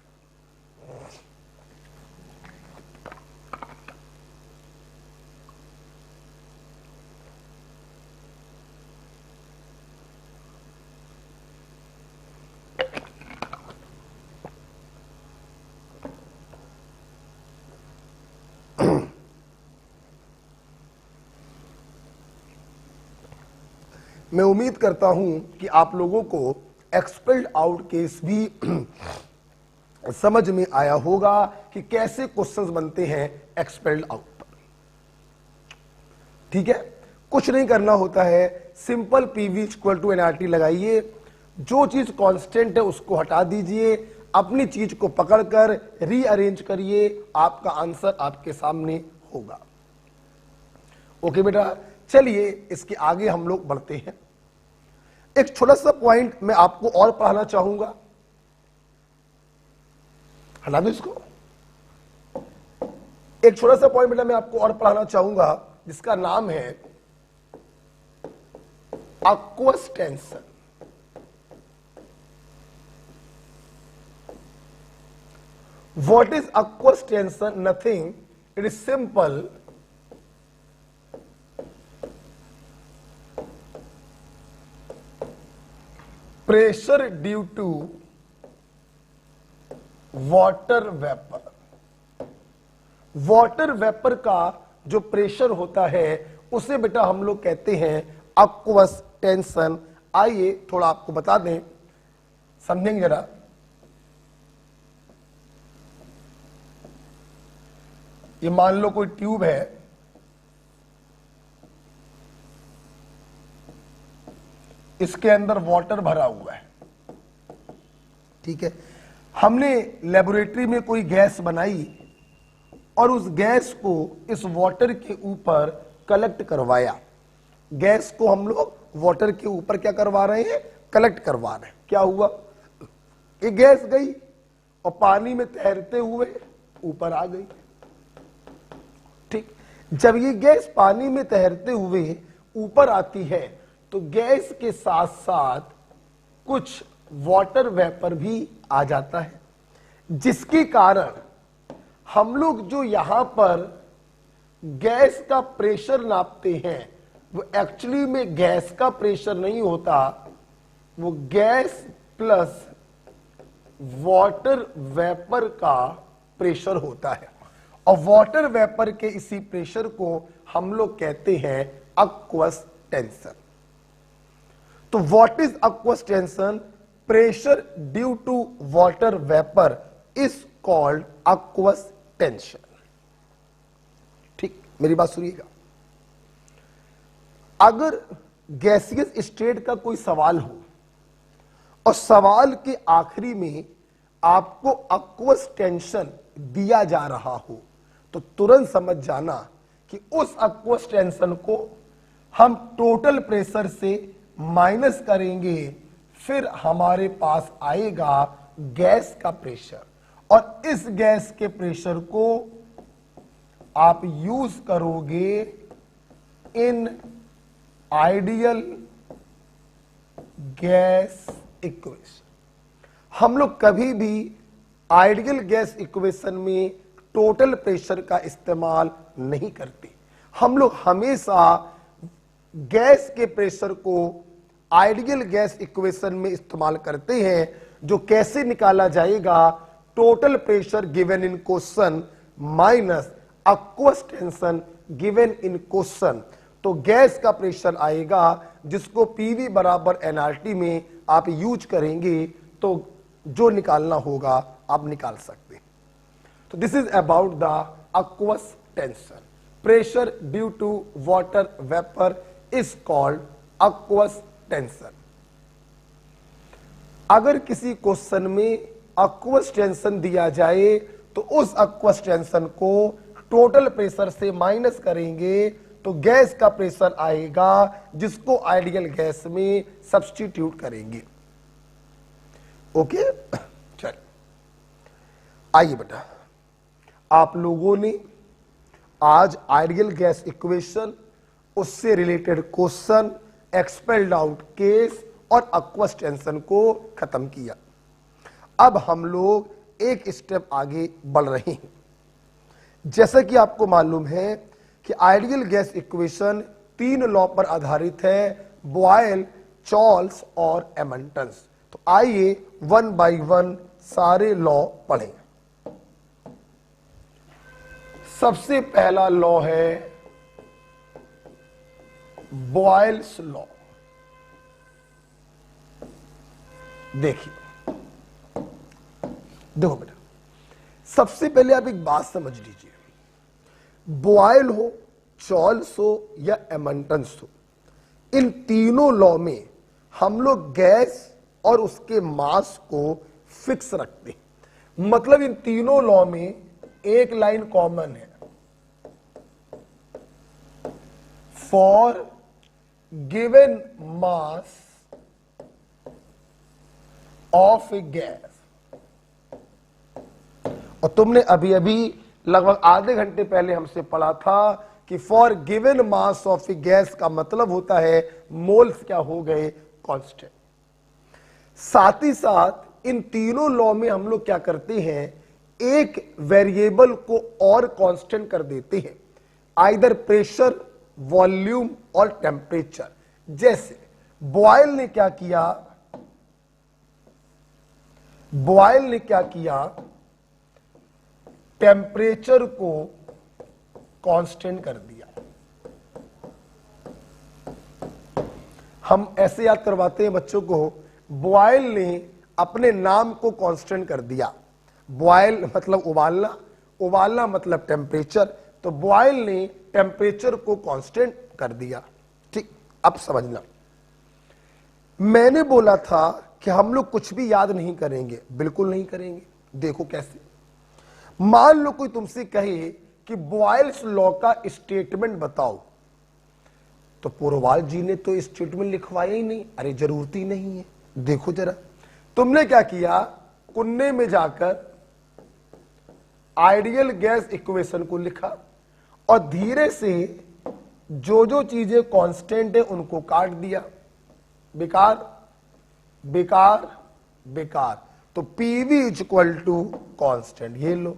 मैं उम्मीद करता हूं कि आप लोगों को एक्सपेल्ड आउट केस भी समझ में आया होगा कि कैसे क्वेश्चंस बनते हैं एक्सपेल्ड आउट पर। ठीक है, कुछ नहीं करना होता है, simple PV equal to NRT लगाइए, जो चीज कांस्टेंट है उसको हटा दीजिए, अपनी चीज को पकड़कर रीअरेंज करिए, आपका आंसर आपके सामने होगा। ओके बेटा, चलिए इसके आगे हम लोग बढ़ते हैं। एक छोटा सा पॉइंट मैं आपको और पढ़ाना चाहूंगा, हटा दो इसको। एक छोटा सा पॉइंट बेटा मैं आपको और पढ़ाना चाहूंगा, जिसका नाम है aqueous tension। What is aqueous tension? Nothing. It is simple. Pressure due to water vapor। Water vapour का जो प्रेशर होता है उसे बेटा हम लोग कहते हैं aqueous tension। आइए थोड़ा आपको बता दें, समझेंगे जरा। ये मान लो कोई ट्यूब है, इसके अंदर वाटर भरा हुआ है, ठीक है। हमने लेबोरेटरी में कोई गैस बनाई और उस गैस को इस वाटर के ऊपर कलेक्ट करवाया। गैस को हम लोग वाटर के ऊपर क्या करवा रहे हैं? कलेक्ट करवा रहे हैं। क्या हुआ? ये गैस गई और पानी में तैरते हुए ऊपर आ गई। ठीक, जब ये गैस पानी में तैरते हुए ऊपर आती है तो गैस के साथ साथ कुछ वाटर वेपर भी आ जाता है, जिसके कारण हम लोग जो यहां पर गैस का प्रेशर नापते हैं वो एक्चुअली में गैस का प्रेशर नहीं होता, वो गैस प्लस वाटर वेपर का प्रेशर होता है। और वाटर वेपर के इसी प्रेशर को हम लोग कहते हैं aqueous टेंशन। तो what is aqueous tension? Pressure due to water vapour is called aqueous tension. ठीक, मेरी बात सुनिएगा। अगर गैसियस स्टेट का कोई सवाल हो और सवाल के आखिरी में आपको aqueous टेंशन दिया जा रहा हो तो तुरंत समझ जाना कि उस aqueous टेंशन को हम टोटल प्रेशर से माइनस करेंगे, फिर हमारे पास आएगा गैस का प्रेशर, और इस गैस के प्रेशर को आप यूज करोगे इन आइडियल गैस इक्वेशन। हम लोग कभी भी आइडियल गैस इक्वेशन में टोटल प्रेशर का इस्तेमाल नहीं करते। हम लोग हमेशा गैस के प्रेशर को आइडियल गैस इक्वेशन में इस्तेमाल करते हैं, जो कैसे निकाला जाएगा? Total pressure given in question minus aqueous tension given in question. तो गैस का प्रेशर आएगा जिसको पीवी बराबर एनआरटी में आप यूज करेंगे, तो जो निकालना होगा आप निकाल सकते हैं। तो this is about the aqueous tension. Pressure due to water vapour is called aqueous tension. अगर किसी क्वेश्चन में aqueous टेंशन दिया जाए तो उस aqueous टेंशन को टोटल प्रेशर से माइनस करेंगे तो गैस का प्रेशर आएगा, जिसको आइडियल गैस में सब्स्टिट्यूट करेंगे। ओके, चल आइए बेटा, आप लोगों ने आज आइडियल गैस इक्वेशन, उससे related question, expelled out case और aqueous टेंशन को खत्म किया। अब हम लोग एक स्टेप आगे बढ़ रहे हैं। जैसा कि आपको मालूम है कि आइडियल गैस इक्वेशन 3 लॉ पर आधारित है, बॉयल, चार्ल्स और एमंटन्स। तो आइए 1 बाय 1 सारे लॉ पढ़ें। सबसे पहला लॉ है बॉयल्स लॉ। देखिए, देखो बेटा, सबसे पहले आप एक बात समझ लीजिए, बॉयल हो, चॉल्स हो या एमंटन्स हो, इन तीनों लॉ में हम लोग गैस और उसके मास को फिक्स रखते हैं। मतलब इन तीनों लॉ में एक लाइन कॉमन है, for given mass of a gas. और तुमने अभी अभी लगभग आधे घंटे पहले हमसे पढ़ा था कि for given mass of a gas का मतलब होता है मोल्स क्या हो गए, कांस्टेंट। साथ ही साथ इन तीनों लॉ में हम लोग क्या करते हैं, एक वेरिएबल को और कांस्टेंट कर देते हैं, आइदर प्रेशर, वॉल्यूम और टेम्परेचर। जैसे बॉयल ने क्या किया, बॉयल ने क्या किया, टेम्परेचर को कांस्टेंट कर दिया। हम ऐसे याद करवाते हैं बच्चों को, बॉयल ने अपने नाम को कांस्टेंट कर दिया। बॉयल मतलब उबालना, उबालना मतलब टेम्परेचर, तो बॉयल ने टेम्परेचर को कांस्टेंट कर दिया। ठीक, अब समझना, मैंने बोला था कि हम लोग कुछ भी याद नहीं करेंगे, बिल्कुल नहीं करेंगे। देखो कैसे, मान लो कोई तुमसे कहे कि बॉयल्स लॉ का स्टेटमेंट बताओ, तो पोरवाल जी ने तो स्टेटमेंट लिखवाया ही नहीं। अरे जरूरत ही नहीं है। देखो जरा, तुमने क्या किया, कुन्ने में जाकर आइडियल गैस इक्वेशन को लिखा और धीरे से जो जो चीजें कांस्टेंट है उनको काट दिया। बेकार बेकार बेकार, तो PV is equal to constant. ये लो,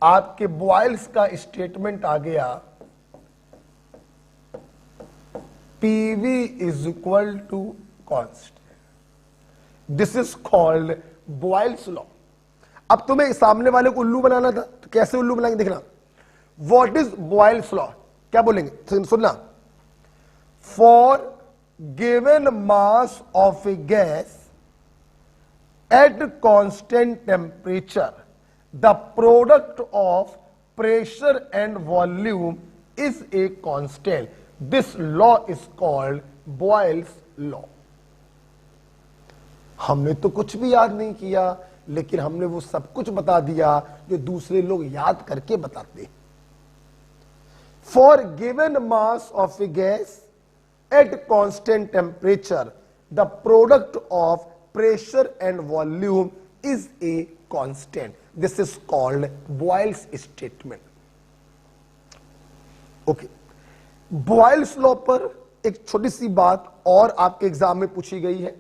आपके बॉयल्स का स्टेटमेंट आ गया, PV is equal to constant. This is called Boyle's law. अब तुम्हें सामने वाले को उल्लू बनाना था, तो कैसे उल्लू बनाएंगे देखना। व्हाट इज बॉयल्स लॉ, क्या बोलेंगे सुनना, for given mass of a gas at constant temperature the product of pressure and volume is a constant, this law is called Boyle's law. हमने तो कुछ भी याद नहीं किया, लेकिन हमने वो सब कुछ बता दिया जो दूसरे लोग याद करके बताते हैं। For given mass of a gas at constant temperature the product of pressure and volume is a constant, this is called Boyle's statement. Okay, Boyle's law पर एक छोटी सी बात और आपके एग्जाम में पूछी गई है,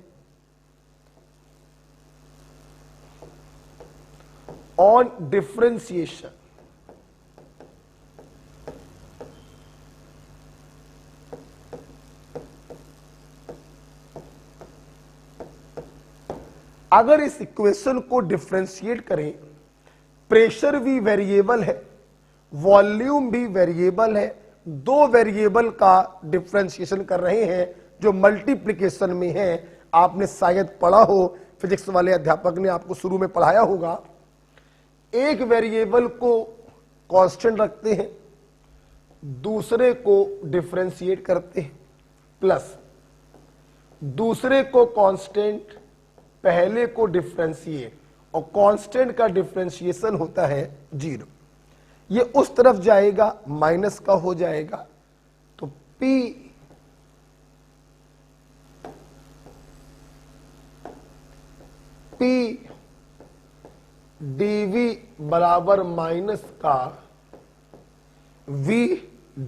ऑन डिफरेंशिएशन। अगर इस इक्वेशन को डिफरेंशिएट करें, प्रेशर भी वेरिएबल है, वॉल्यूम भी वेरिएबल है, दो वेरिएबल का डिफरेंशिएशन कर रहे हैं जो मल्टीप्लिकेशन में है। आपने शायद पढ़ा हो, फिजिक्स वाले अध्यापक ने आपको शुरू में पढ़ाया होगा, एक वेरिएबल को कांस्टेंट रखते हैं, दूसरे को डिफरेंशिएट करते हैं, प्लस दूसरे को कांस्टेंट, पहले को डिफरेंशिएट, और कांस्टेंट का डिफरेंशिएशन होता है 0। ये उस तरफ जाएगा, माइनस का हो जाएगा, तो P dV बराबर माइनस का V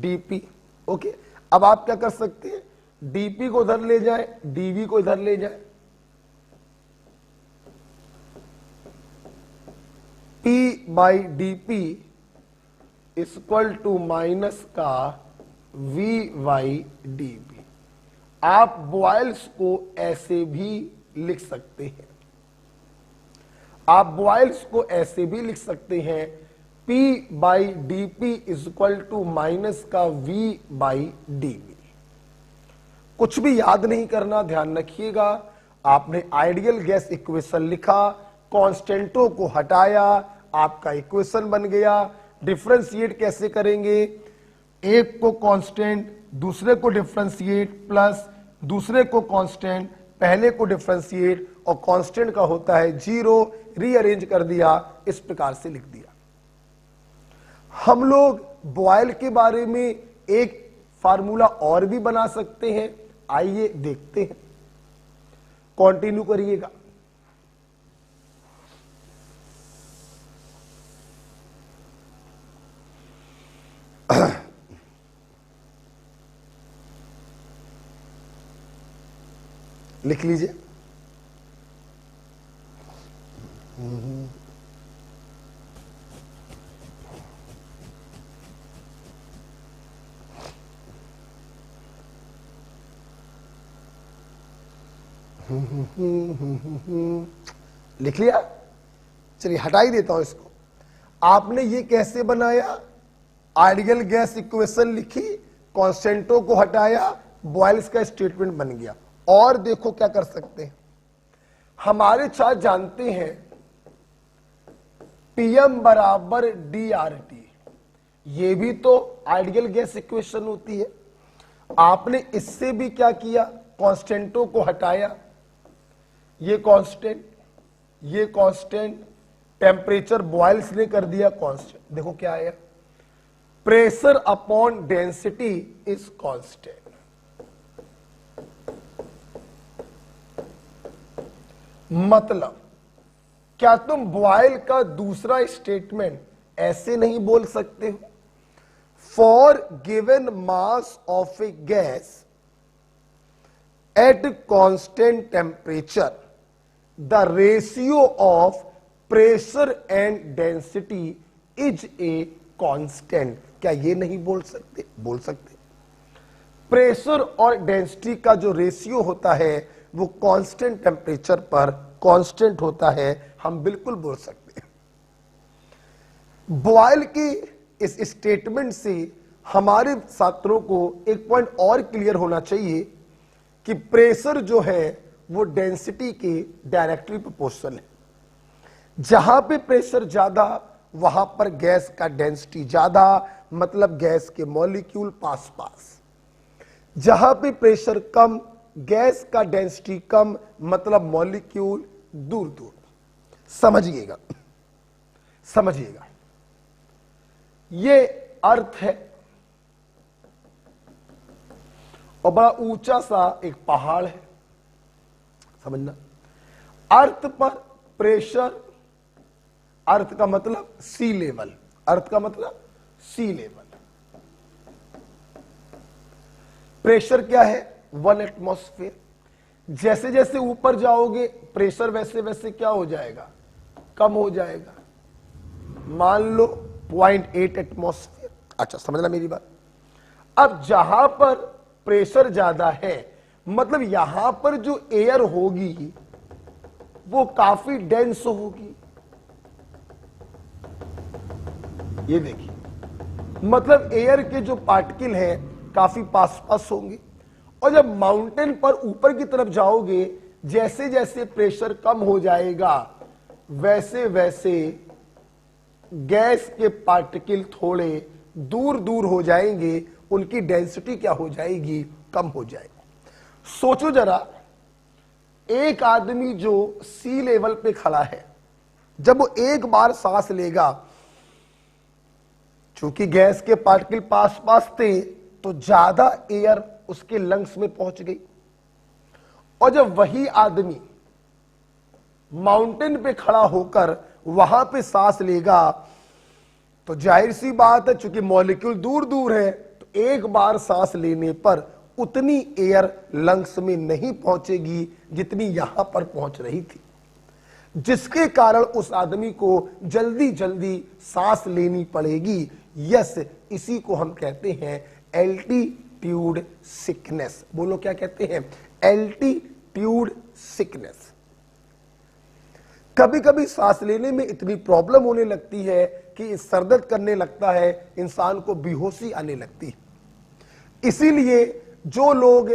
dP। ओके, अब आप क्या कर सकते हैं, dP को इधर ले जाए, dV को इधर ले जाए, P by dP equal to minus का V बाई dP। आप बॉयल्स को ऐसे भी लिख सकते हैं, आप बॉयल्स को ऐसे भी लिख सकते हैं, P by D P equal to minus का V बाई dV। कुछ भी याद नहीं करना, ध्यान रखिएगा। आपने आइडियल गैस इक्वेशन लिखा, कांस्टेंटों को हटाया, आपका इक्वेशन बन गया। डिफरेंशिएट कैसे करेंगे, एक को कांस्टेंट दूसरे को डिफरेंशिएट प्लस दूसरे को कांस्टेंट पहले को डिफरेंशिएट, और कांस्टेंट का होता है 0, रीअरेंज कर दिया, इस प्रकार से लिख दिया। हम लोग बॉयल के बारे में एक फार्मूला और भी बना सकते हैं, आइए देखते हैं, कंटिन्यू करिएगा। लिख लीजिए। लिख लिया, चलिए हटा ही देता हूं इसको। आपने ये कैसे बनाया, आइडियल गैस इक्वेशन लिखी, कांस्टेंटों को हटाया, बॉयल्स का स्टेटमेंट बन गया। और देखो क्या कर सकते हैं, हमारे चार्ट जानते हैं पीएम बराबर DRT, ये भी तो आइडियल गैस इक्वेशन होती है। आपने इससे भी क्या किया, कांस्टेंटों को हटाया, ये कांस्टेंट, टेम्परेचर बॉयल्स ने कर दिया कांस्टेंट। देखो क्या आया, pressure upon density is constant. मतलब क्या तुम बॉयल का दूसरा स्टेटमेंट ऐसे नहीं बोल सकते हो, for given mass of a gas at constant temperature the ratio of pressure and density is a constant. क्या ये नहीं बोल सकते, बोल सकते। प्रेशर और डेंसिटी का जो रेशियो होता है वो कांस्टेंट टेम्परेचर पर कांस्टेंट होता है, हम बिल्कुल बोल सकते हैं। बॉयल के इस स्टेटमेंट से हमारे छात्रों को एक पॉइंट और क्लियर होना चाहिए कि प्रेशर जो है वो डेंसिटी के डायरेक्टली प्रोपोर्शनल है। जहां पे प्रेशर ज्यादा वहां पर गैस का डेंसिटी ज्यादा, मतलब गैस के मॉलिक्यूल पास पास। जहां पे प्रेशर कम, गैस का डेंसिटी कम, मतलब मॉलिक्यूल दूर दूर। समझिएगा, समझिएगा, ये अर्थ है। और बड़ा ऊंचा सा एक पहाड़ है, समझना। अर्थ पर प्रेशर, अर्थ का मतलब सी लेवल, अर्थ का मतलब सी लेवल। प्रेशर क्या है, 1 एटमॉस्फेयर। जैसे जैसे ऊपर जाओगे प्रेशर वैसे वैसे क्या हो जाएगा, कम हो जाएगा। मान लो 0.8 एटमॉस्फेयर। अच्छा समझना मेरी बात। अब जहां पर प्रेशर ज्यादा है, मतलब यहां पर जो एयर होगी वो काफी डेंस होगी। ये देखिए, मतलब एयर के जो पार्टिकल हैं काफी पास पास होंगे। और जब माउंटेन पर ऊपर की तरफ जाओगे, जैसे जैसे प्रेशर कम हो जाएगा वैसे वैसे गैस के पार्टिकल थोड़े दूर दूर हो जाएंगे, उनकी डेंसिटी क्या हो जाएगी, कम हो जाएगी। सोचो जरा, एक आदमी जो सी लेवल पे खड़ा है, जब वो एक बार सांस लेगा, चूंकि गैस के पार्टिकल पास पास थे तो ज्यादा एयर उसके लंग्स में पहुंच गई। और जब वही आदमी माउंटेन पे खड़ा होकर वहां पे सांस लेगा तो जाहिर सी बात है, चूंकि मॉलिक्यूल दूर दूर है, तो एक बार सांस लेने पर उतनी एयर लंग्स में नहीं पहुंचेगी जितनी यहां पर पहुंच रही थी, जिसके कारण उस आदमी को जल्दी जल्दी सांस लेनी पड़ेगी। यस, इसी को हम कहते हैं एल्टीट्यूड सिकनेस। बोलो क्या कहते हैं, एल्टीट्यूड सिकनेस। कभी कभी सांस लेने में इतनी प्रॉब्लम होने लगती है कि सरदर्द करने लगता है, इंसान को बेहोशी आने लगती है। इसीलिए जो लोग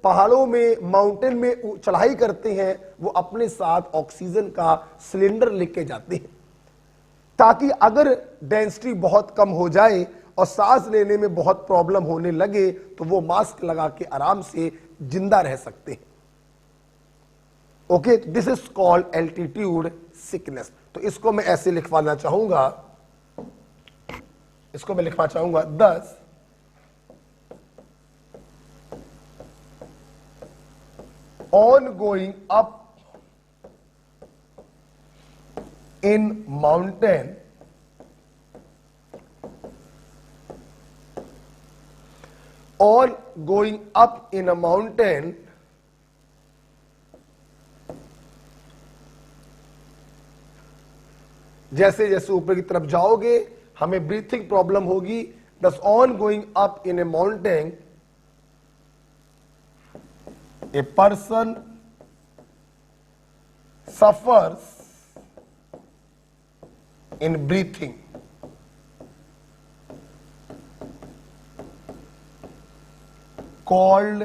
पहाड़ों में, माउंटेन में चढ़ाई करते हैं, वो अपने साथ ऑक्सीजन का सिलेंडर लेके जाते हैं, ताकि अगर डेंसिटी बहुत कम हो जाए और सांस लेने में बहुत प्रॉब्लम होने लगे तो वो मास्क लगा के आराम से जिंदा रह सकते हैं। Okay, this is called altitude sickness. तो इसको मैं ऐसे लिखवाना चाहूंगा, इसको मैं लिखना चाहूंगा 10 on going up in mountain on going up in a mountain जैसे जैसे ऊपर की तरफ जाओगे हमें ब्रीथिंग प्रॉब्लम होगी। thus on going up in a mountain a person suffers in breathing. Called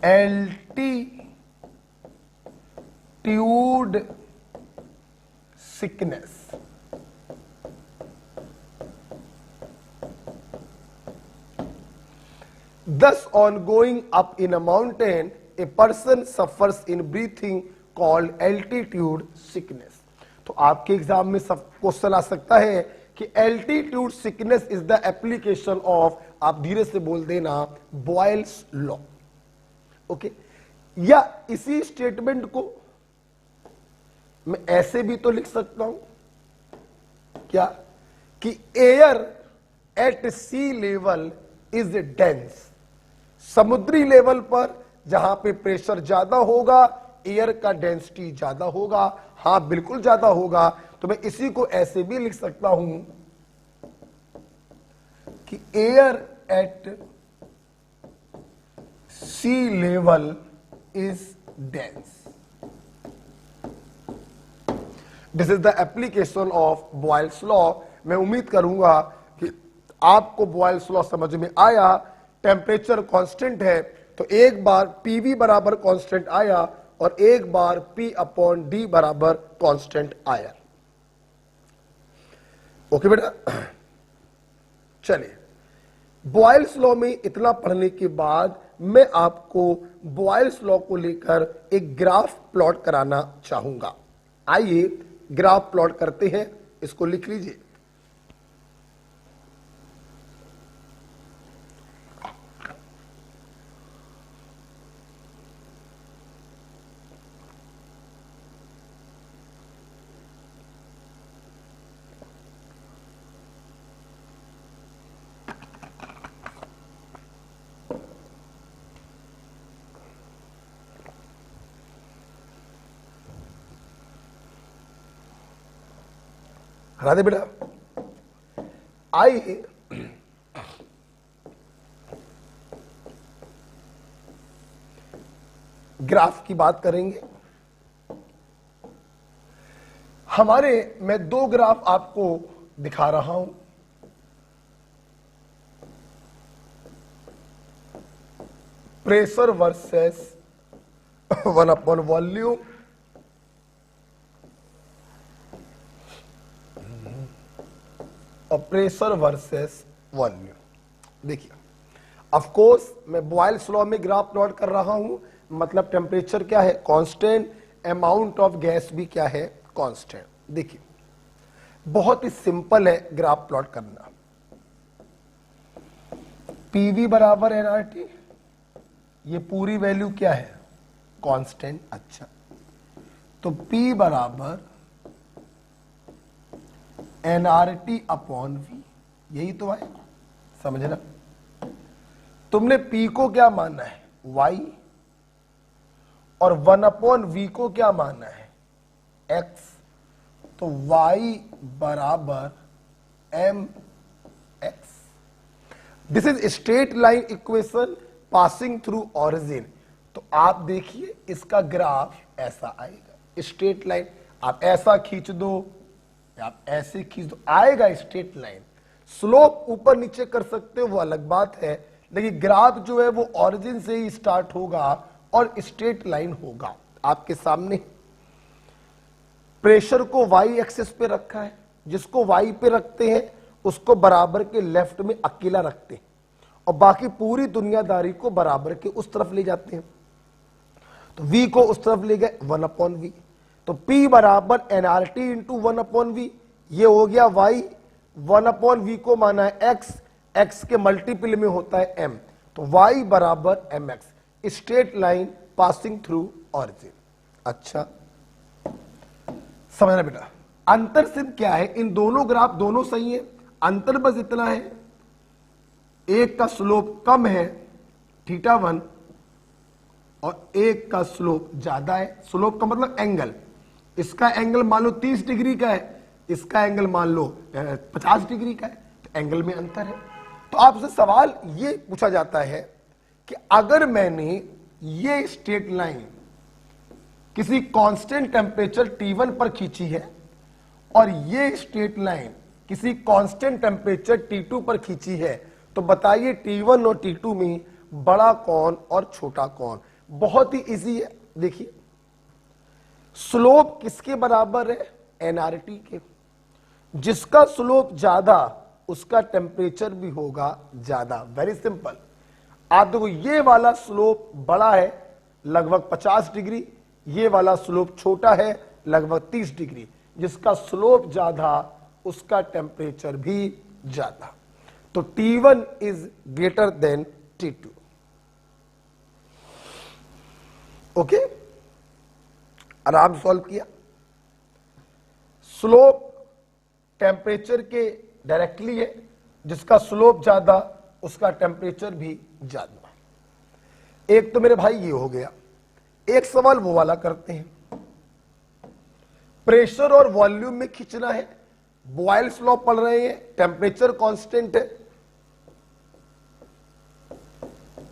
altitude sickness. Thus, on going up in a mountain, a person suffers in breathing called altitude sickness. तो आपके exam में सब question आ सकता है कि altitude sickness is the application of, आप धीरे से बोल देना, बॉयल्स लॉ। ओके, या इसी स्टेटमेंट को मैं ऐसे भी तो लिख सकता हूं क्या, कि air at sea level is dense. समुद्री लेवल पर जहां पे प्रेशर ज्यादा होगा एयर का डेंसिटी ज्यादा होगा। हां बिल्कुल ज्यादा होगा। तो मैं इसी को ऐसे भी लिख सकता हूं कि air at sea level is dense. This is the application of Boyle's law. मैं उम्मीद करूंगा कि आपको बॉयल्स लॉ समझ में आया। टेम्परेचर कांस्टेंट है तो एक बार पीवी बराबर कांस्टेंट आया और एक बार P अपॉन डी बराबर कांस्टेंट आया। ओके बेटा, चलिए बॉयल्स लॉ में इतना पढ़ने के बाद मैं आपको बॉयल्स लॉ को लेकर एक ग्राफ प्लॉट कराना चाहूंगा। आइए ग्राफ प्लॉट करते हैं, इसको लिख लीजिए। हरा दे बेटा। आइए ग्राफ की बात करेंगे। मैं दो ग्राफ आपको दिखा रहा हूं। प्रेशर वर्सेस 1 अपॉन वॉल्यूम, और प्रेशर वर्सेस वॉल्यूम। देखिए ऑफ कोर्स मैं बॉयल्स लॉ में ग्राफ प्लॉट कर रहा हूं, मतलब टेम्परेचर क्या है कांस्टेंट, अमाउंट ऑफ गैस भी क्या है कांस्टेंट। देखिए बहुत ही सिंपल है ग्राफ प्लॉट करना। पीवी बराबर एनआरटी, ये पूरी वैल्यू क्या है कांस्टेंट। अच्छा, तो P बराबर एनआरटी अपॉन वी, यही तो है, समझना। तुमने P को क्या माना है Y, और 1 अपॉन वी को क्या माना है X, तो Y बराबर mx। This is straight line equation passing through origin. तो आप देखिए इसका ग्राफ ऐसा आएगा, स्ट्रेट लाइन। आप ऐसा खींच दो, आप ऐसे खींच दो, आएगा स्ट्रेट लाइन। स्लोप ऊपर नीचे कर सकते हो वो अलग बात है, लेकिन ग्राफ जो है वो ओरिजिन से ही स्टार्ट होगा और स्ट्रेट लाइन होगा। आपके सामने प्रेशर को वाई एक्सिस पे रखा है, जिसको वाई पे रखते हैं उसको बराबर के लेफ्ट में अकेला रखते हैं और बाकी पूरी दुनियादारी को बराबर के उस तरफ ले जाते हैं। तो v को उस तरफ ले गए 1/v, तो P बराबर nRT इंटू 1/v, ये हो गया y, 1/v को माना है x, x के मल्टीपल में होता है m, तो y बराबर mx, straight line passing through origin. अच्छा समझना बेटा, अंतर सिर्फ क्या है, इन दोनों ग्राफ दोनों सही है, अंतर बस इतना है एक का स्लोप कम है θ1 और एक का स्लोप ज्यादा है। स्लोप का मतलब एंगल, इसका एंगल मान लो 30 डिग्री का है, इसका एंगल मान लो 50 डिग्री का है, तो एंगल में अंतर है। तो आपसे सवाल ये पूछा जाता है कि अगर मैंने ये स्ट्रेट लाइन किसी कांस्टेंट टेम्परेचर T1 पर खींची है और ये स्ट्रेट लाइन किसी कांस्टेंट टेम्परेचर T2 पर खींची है, तो बताइए T1 और T2 में बड़ा कौन और छोटा कौन। बहुत ही इजी है, देखिए स्लोप किसके बराबर है, nRT के, जिसका स्लोप ज्यादा उसका टेम्परेचर भी होगा ज्यादा। वेरी सिंपल, आप देखो ये वाला स्लोप बड़ा है लगभग 50 डिग्री, ये वाला स्लोप छोटा है लगभग 30 डिग्री, जिसका स्लोप ज्यादा उसका टेम्परेचर भी ज्यादा। तो T1 is greater than T2। Okay, आराम सॉल्व किया। स्लोप टेम्परेचर के डायरेक्टली है, जिसका स्लोप ज्यादा उसका टेम्परेचर भी ज्यादा। एक तो मेरे भाई ये हो गया, एक सवाल वो वाला करते हैं, प्रेशर और वॉल्यूम में खींचना है, बॉयल्स लॉ पढ़ रहे हैं, टेम्परेचर कांस्टेंट है,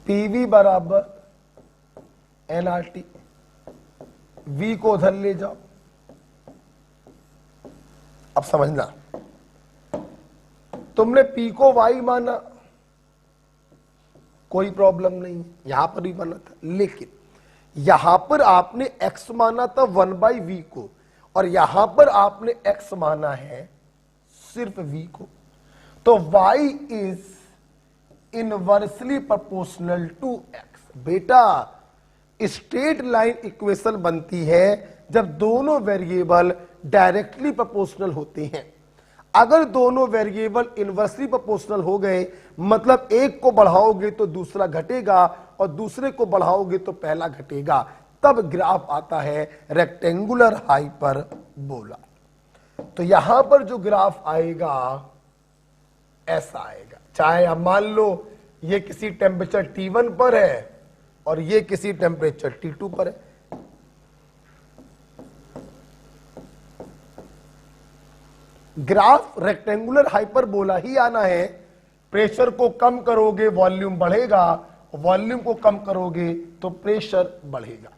पीवी बराबर nRT, v को उधर ले जाओ। अब समझना, तुमने P को y माना, कोई प्रॉब्लम नहीं, यहां पर भी माना था, लेकिन यहां पर आपने x माना था 1/v को और यहां पर आपने x माना है सिर्फ v को, तो y is inversely proportional to x। बेटा स्ट्रेट लाइन इक्वेशन बनती है जब दोनों वेरिएबल डायरेक्टली प्रोपोर्शनल होते हैं। अगर दोनों वेरिएबल इनवर्सली प्रोपोर्शनल हो गए, मतलब एक को बढ़ाओगे तो दूसरा घटेगा और दूसरे को बढ़ाओगे तो पहला घटेगा, तब ग्राफ आता है रेक्टेंगुलर हाइपरबोला। तो यहां पर जो ग्राफ आएगा ऐसा आएगा, चाहे आप मान लो ये किसी टेम्परेचर T1 पर है और ये किसी टेम्परेचर T2 पर है। ग्राफ रेक्टेंगुलर हाइपरबोला ही आना है, प्रेशर को कम करोगे वॉल्यूम बढ़ेगा, वॉल्यूम को कम करोगे तो प्रेशर बढ़ेगा।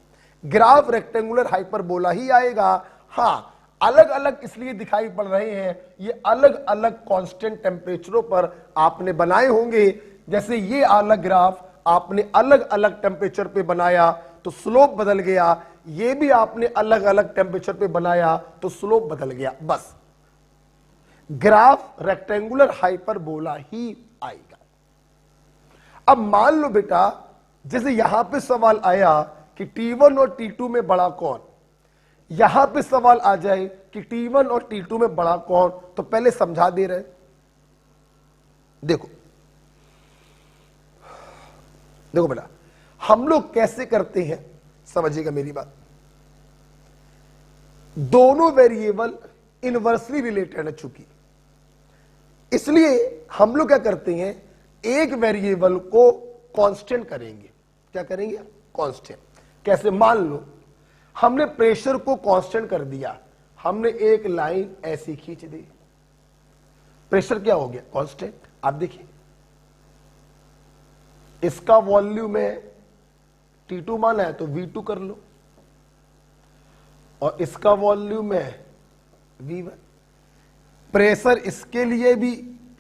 ग्राफ रेक्टेंगुलर हाइपरबोला ही आएगा। हां, अलग अलग इसलिए दिखाई पड़ रहे हैं, ये अलग अलग कांस्टेंट टेम्परेचरों पर आपने बनाए होंगे। जैसे ये अलग ग्राफ आपने अलग अलग टेम्परेचर पे बनाया तो स्लोप बदल गया, ये भी आपने अलग अलग टेम्परेचर पे बनाया तो स्लोप बदल गया। बस ग्राफ रेक्टेंगुलर हाइपरबोला ही आएगा। अब मान लो बेटा, जैसे यहां पे सवाल आया कि T1 और T2 में बड़ा कौन, यहां पे सवाल आ जाए कि T1 और T2 में बड़ा कौन, तो पहले समझा दे रहे। देखो देखो बेटा, हम लोग कैसे करते हैं समझिएगा मेरी बात। दोनों वेरिएबल इनवर्सली रिलेटेड है, चूंकि इसलिए हम लोग क्या करते हैं, एक वेरिएबल को कांस्टेंट करेंगे। क्या करेंगे? कांस्टेंट। कैसे? मान लो हमने प्रेशर को कांस्टेंट कर दिया, हमने एक लाइन ऐसी खींच दी, प्रेशर क्या हो गया? कांस्टेंट। आप देखिए इसका वॉल्यूम है T2 माना है तो V2 कर लो, और इसका वॉल्यूम है V1। प्रेशर इसके लिए भी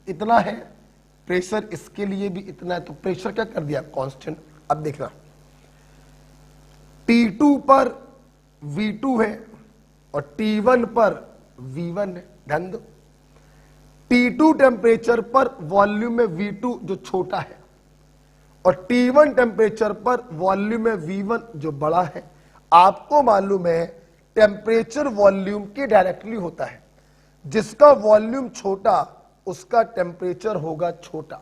इतना है, प्रेशर इसके लिए भी इतना है, तो प्रेशर क्या कर दिया कांस्टेंट। अब देखना T2 पर V2 है और T1 पर V1 है। ध्यान दो, T2 टेम्परेचर पर वॉल्यूम में V2 जो छोटा है और T1 टेम्परेचर पर वॉल्यूम में V1 जो बड़ा है। आपको मालूम है टेम्परेचर वॉल्यूम के डायरेक्टली होता है, जिसका वॉल्यूम छोटा उसका टेम्परेचर होगा छोटा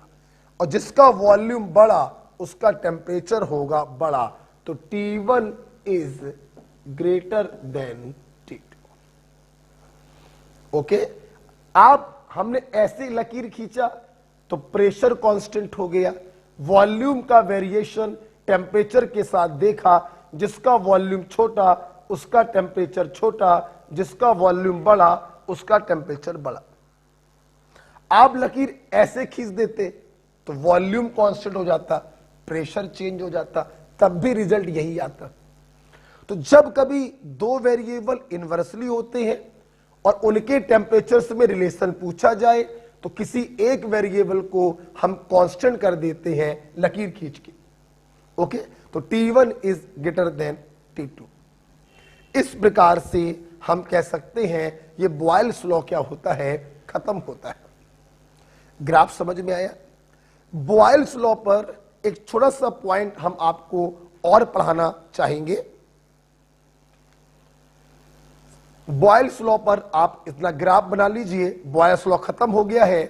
और जिसका वॉल्यूम बड़ा उसका टेम्परेचर होगा बड़ा। तो T1 is greater than T2। Okay, आप हमने ऐसे लकीर खींचा तो प्रेशर कांस्टेंट हो गया, वॉल्यूम का वेरिएशन टेम्परेचर के साथ देखा, जिसका वॉल्यूम छोटा उसका टेम्परेचर छोटा, जिसका वॉल्यूम बड़ा उसका टेम्परेचर बड़ा। आप लकीर ऐसे खींच देते तो वॉल्यूम कांस्टेंट हो जाता, प्रेशर चेंज हो जाता, तब भी रिजल्ट यही आता। तो जब कभी दो वेरिएबल इनवर्सली होते हैं और उनके टेम्परेचर्स में रिलेशन पूछा जाए तो किसी एक वेरिएबल को हम कांस्टेंट कर देते हैं लकीर खींच के। ओके, तो T1 is greater than T2। इस प्रकार से हम कह सकते हैं ये बॉयल्स लॉ क्या होता है, खत्म होता है। ग्राफ समझ में आया। बॉयल्स लॉ पर एक छोटा सा पॉइंट हम आपको और पढ़ाना चाहेंगे। बॉयल्स लॉ पर आप इतना ग्राफ बना लीजिए। बॉयल्स लॉ खत्म हो गया है,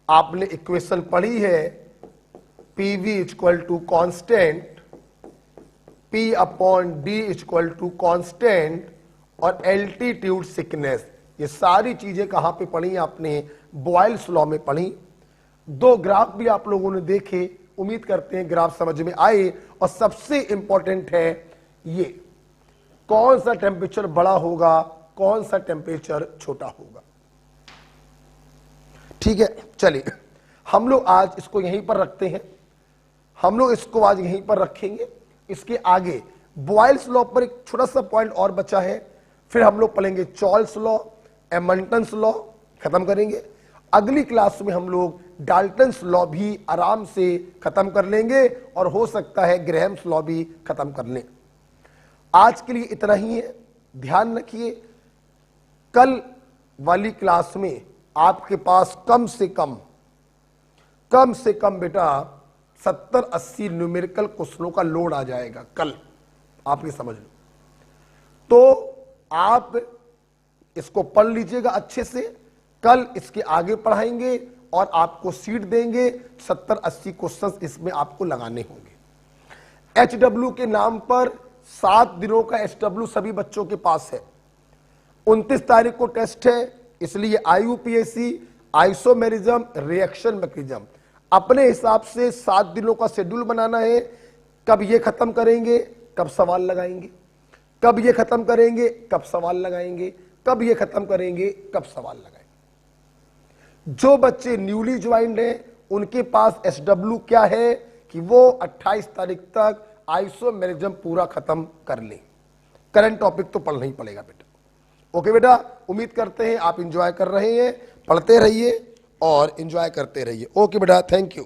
आपने इक्वेशन पढ़ी है, PV equal to constant, P upon D equal to constant और एल्टीट्यूड सिकनेस। ये सारी चीजें कहां पे पढ़ी आपने, बॉयल्स लॉ में पढ़ी। दो ग्राफ भी आप लोगों ने देखे, उम्मीद करते हैं ग्राफ समझ में आए। और सबसे इंपॉर्टेंट है ये, कौन सा टेम्परेचर बड़ा होगा, कौन सा टेम्परेचर छोटा होगा। ठीक है, चलिए हम लोग आज इसको यहीं पर रखते हैं। हम लोग इसको आज यहीं पर रखेंगे। इसके आगे बॉयल्स लॉ पर एक छोटा सा पॉइंट और बचा है, फिर हम लोग पढ़ेंगे चॉल्स लॉ, एमंटन्स लॉ, खत्म करेंगे। अगली क्लास में हम लोग डाल्टन्स लॉ भी आराम से खत्म कर लेंगे और हो सकता है ग्रेहम्स लॉ भी खत्म कर लें। आज के लिए इतना ही है। ध्यान रखिए, कल वाली क्लास में आपके पास कम से कम बेटा 70-80 न्यूमेरिकल क्वेश्चनों का लोड आ जाएगा कल, आप ये समझ लो। तो आप इसको पढ़ लीजिएगा अच्छे से। कल इसके आगे पढ़ाएंगे और आपको सीट देंगे, 70-80 क्वेश्चन इसमें आपको लगाने होंगे। HW के नाम पर 7 दिनों का HW सभी बच्चों के पास है। 29 तारीख को टेस्ट है, इसलिए IUPAC आइसोमेरिज्म रिएक्शन मैकेनिज्म अपने हिसाब से 7 दिनों का शेड्यूल बनाना है। कब ये खत्म करेंगे, कब सवाल लगाएंगे, कब ये खत्म करेंगे, कब सवाल लगाएंगे, कब ये खत्म करेंगे, कब सवाल लगाएंगे। जो बच्चे न्यूली ज्वाइंड हैं उनके पास SW क्या है कि वो 28 तारीख तक आइसोमेरिज्म पूरा खत्म कर लें। करंट टॉपिक तो पढ़ना ही पड़ेगा बेटा। ओके बेटा, उम्मीद करते हैं आप एंजॉय कर रहे हैं। पढ़ते रहिए और एंजॉय करते रहिए। ओके बेटा, थैंक यू।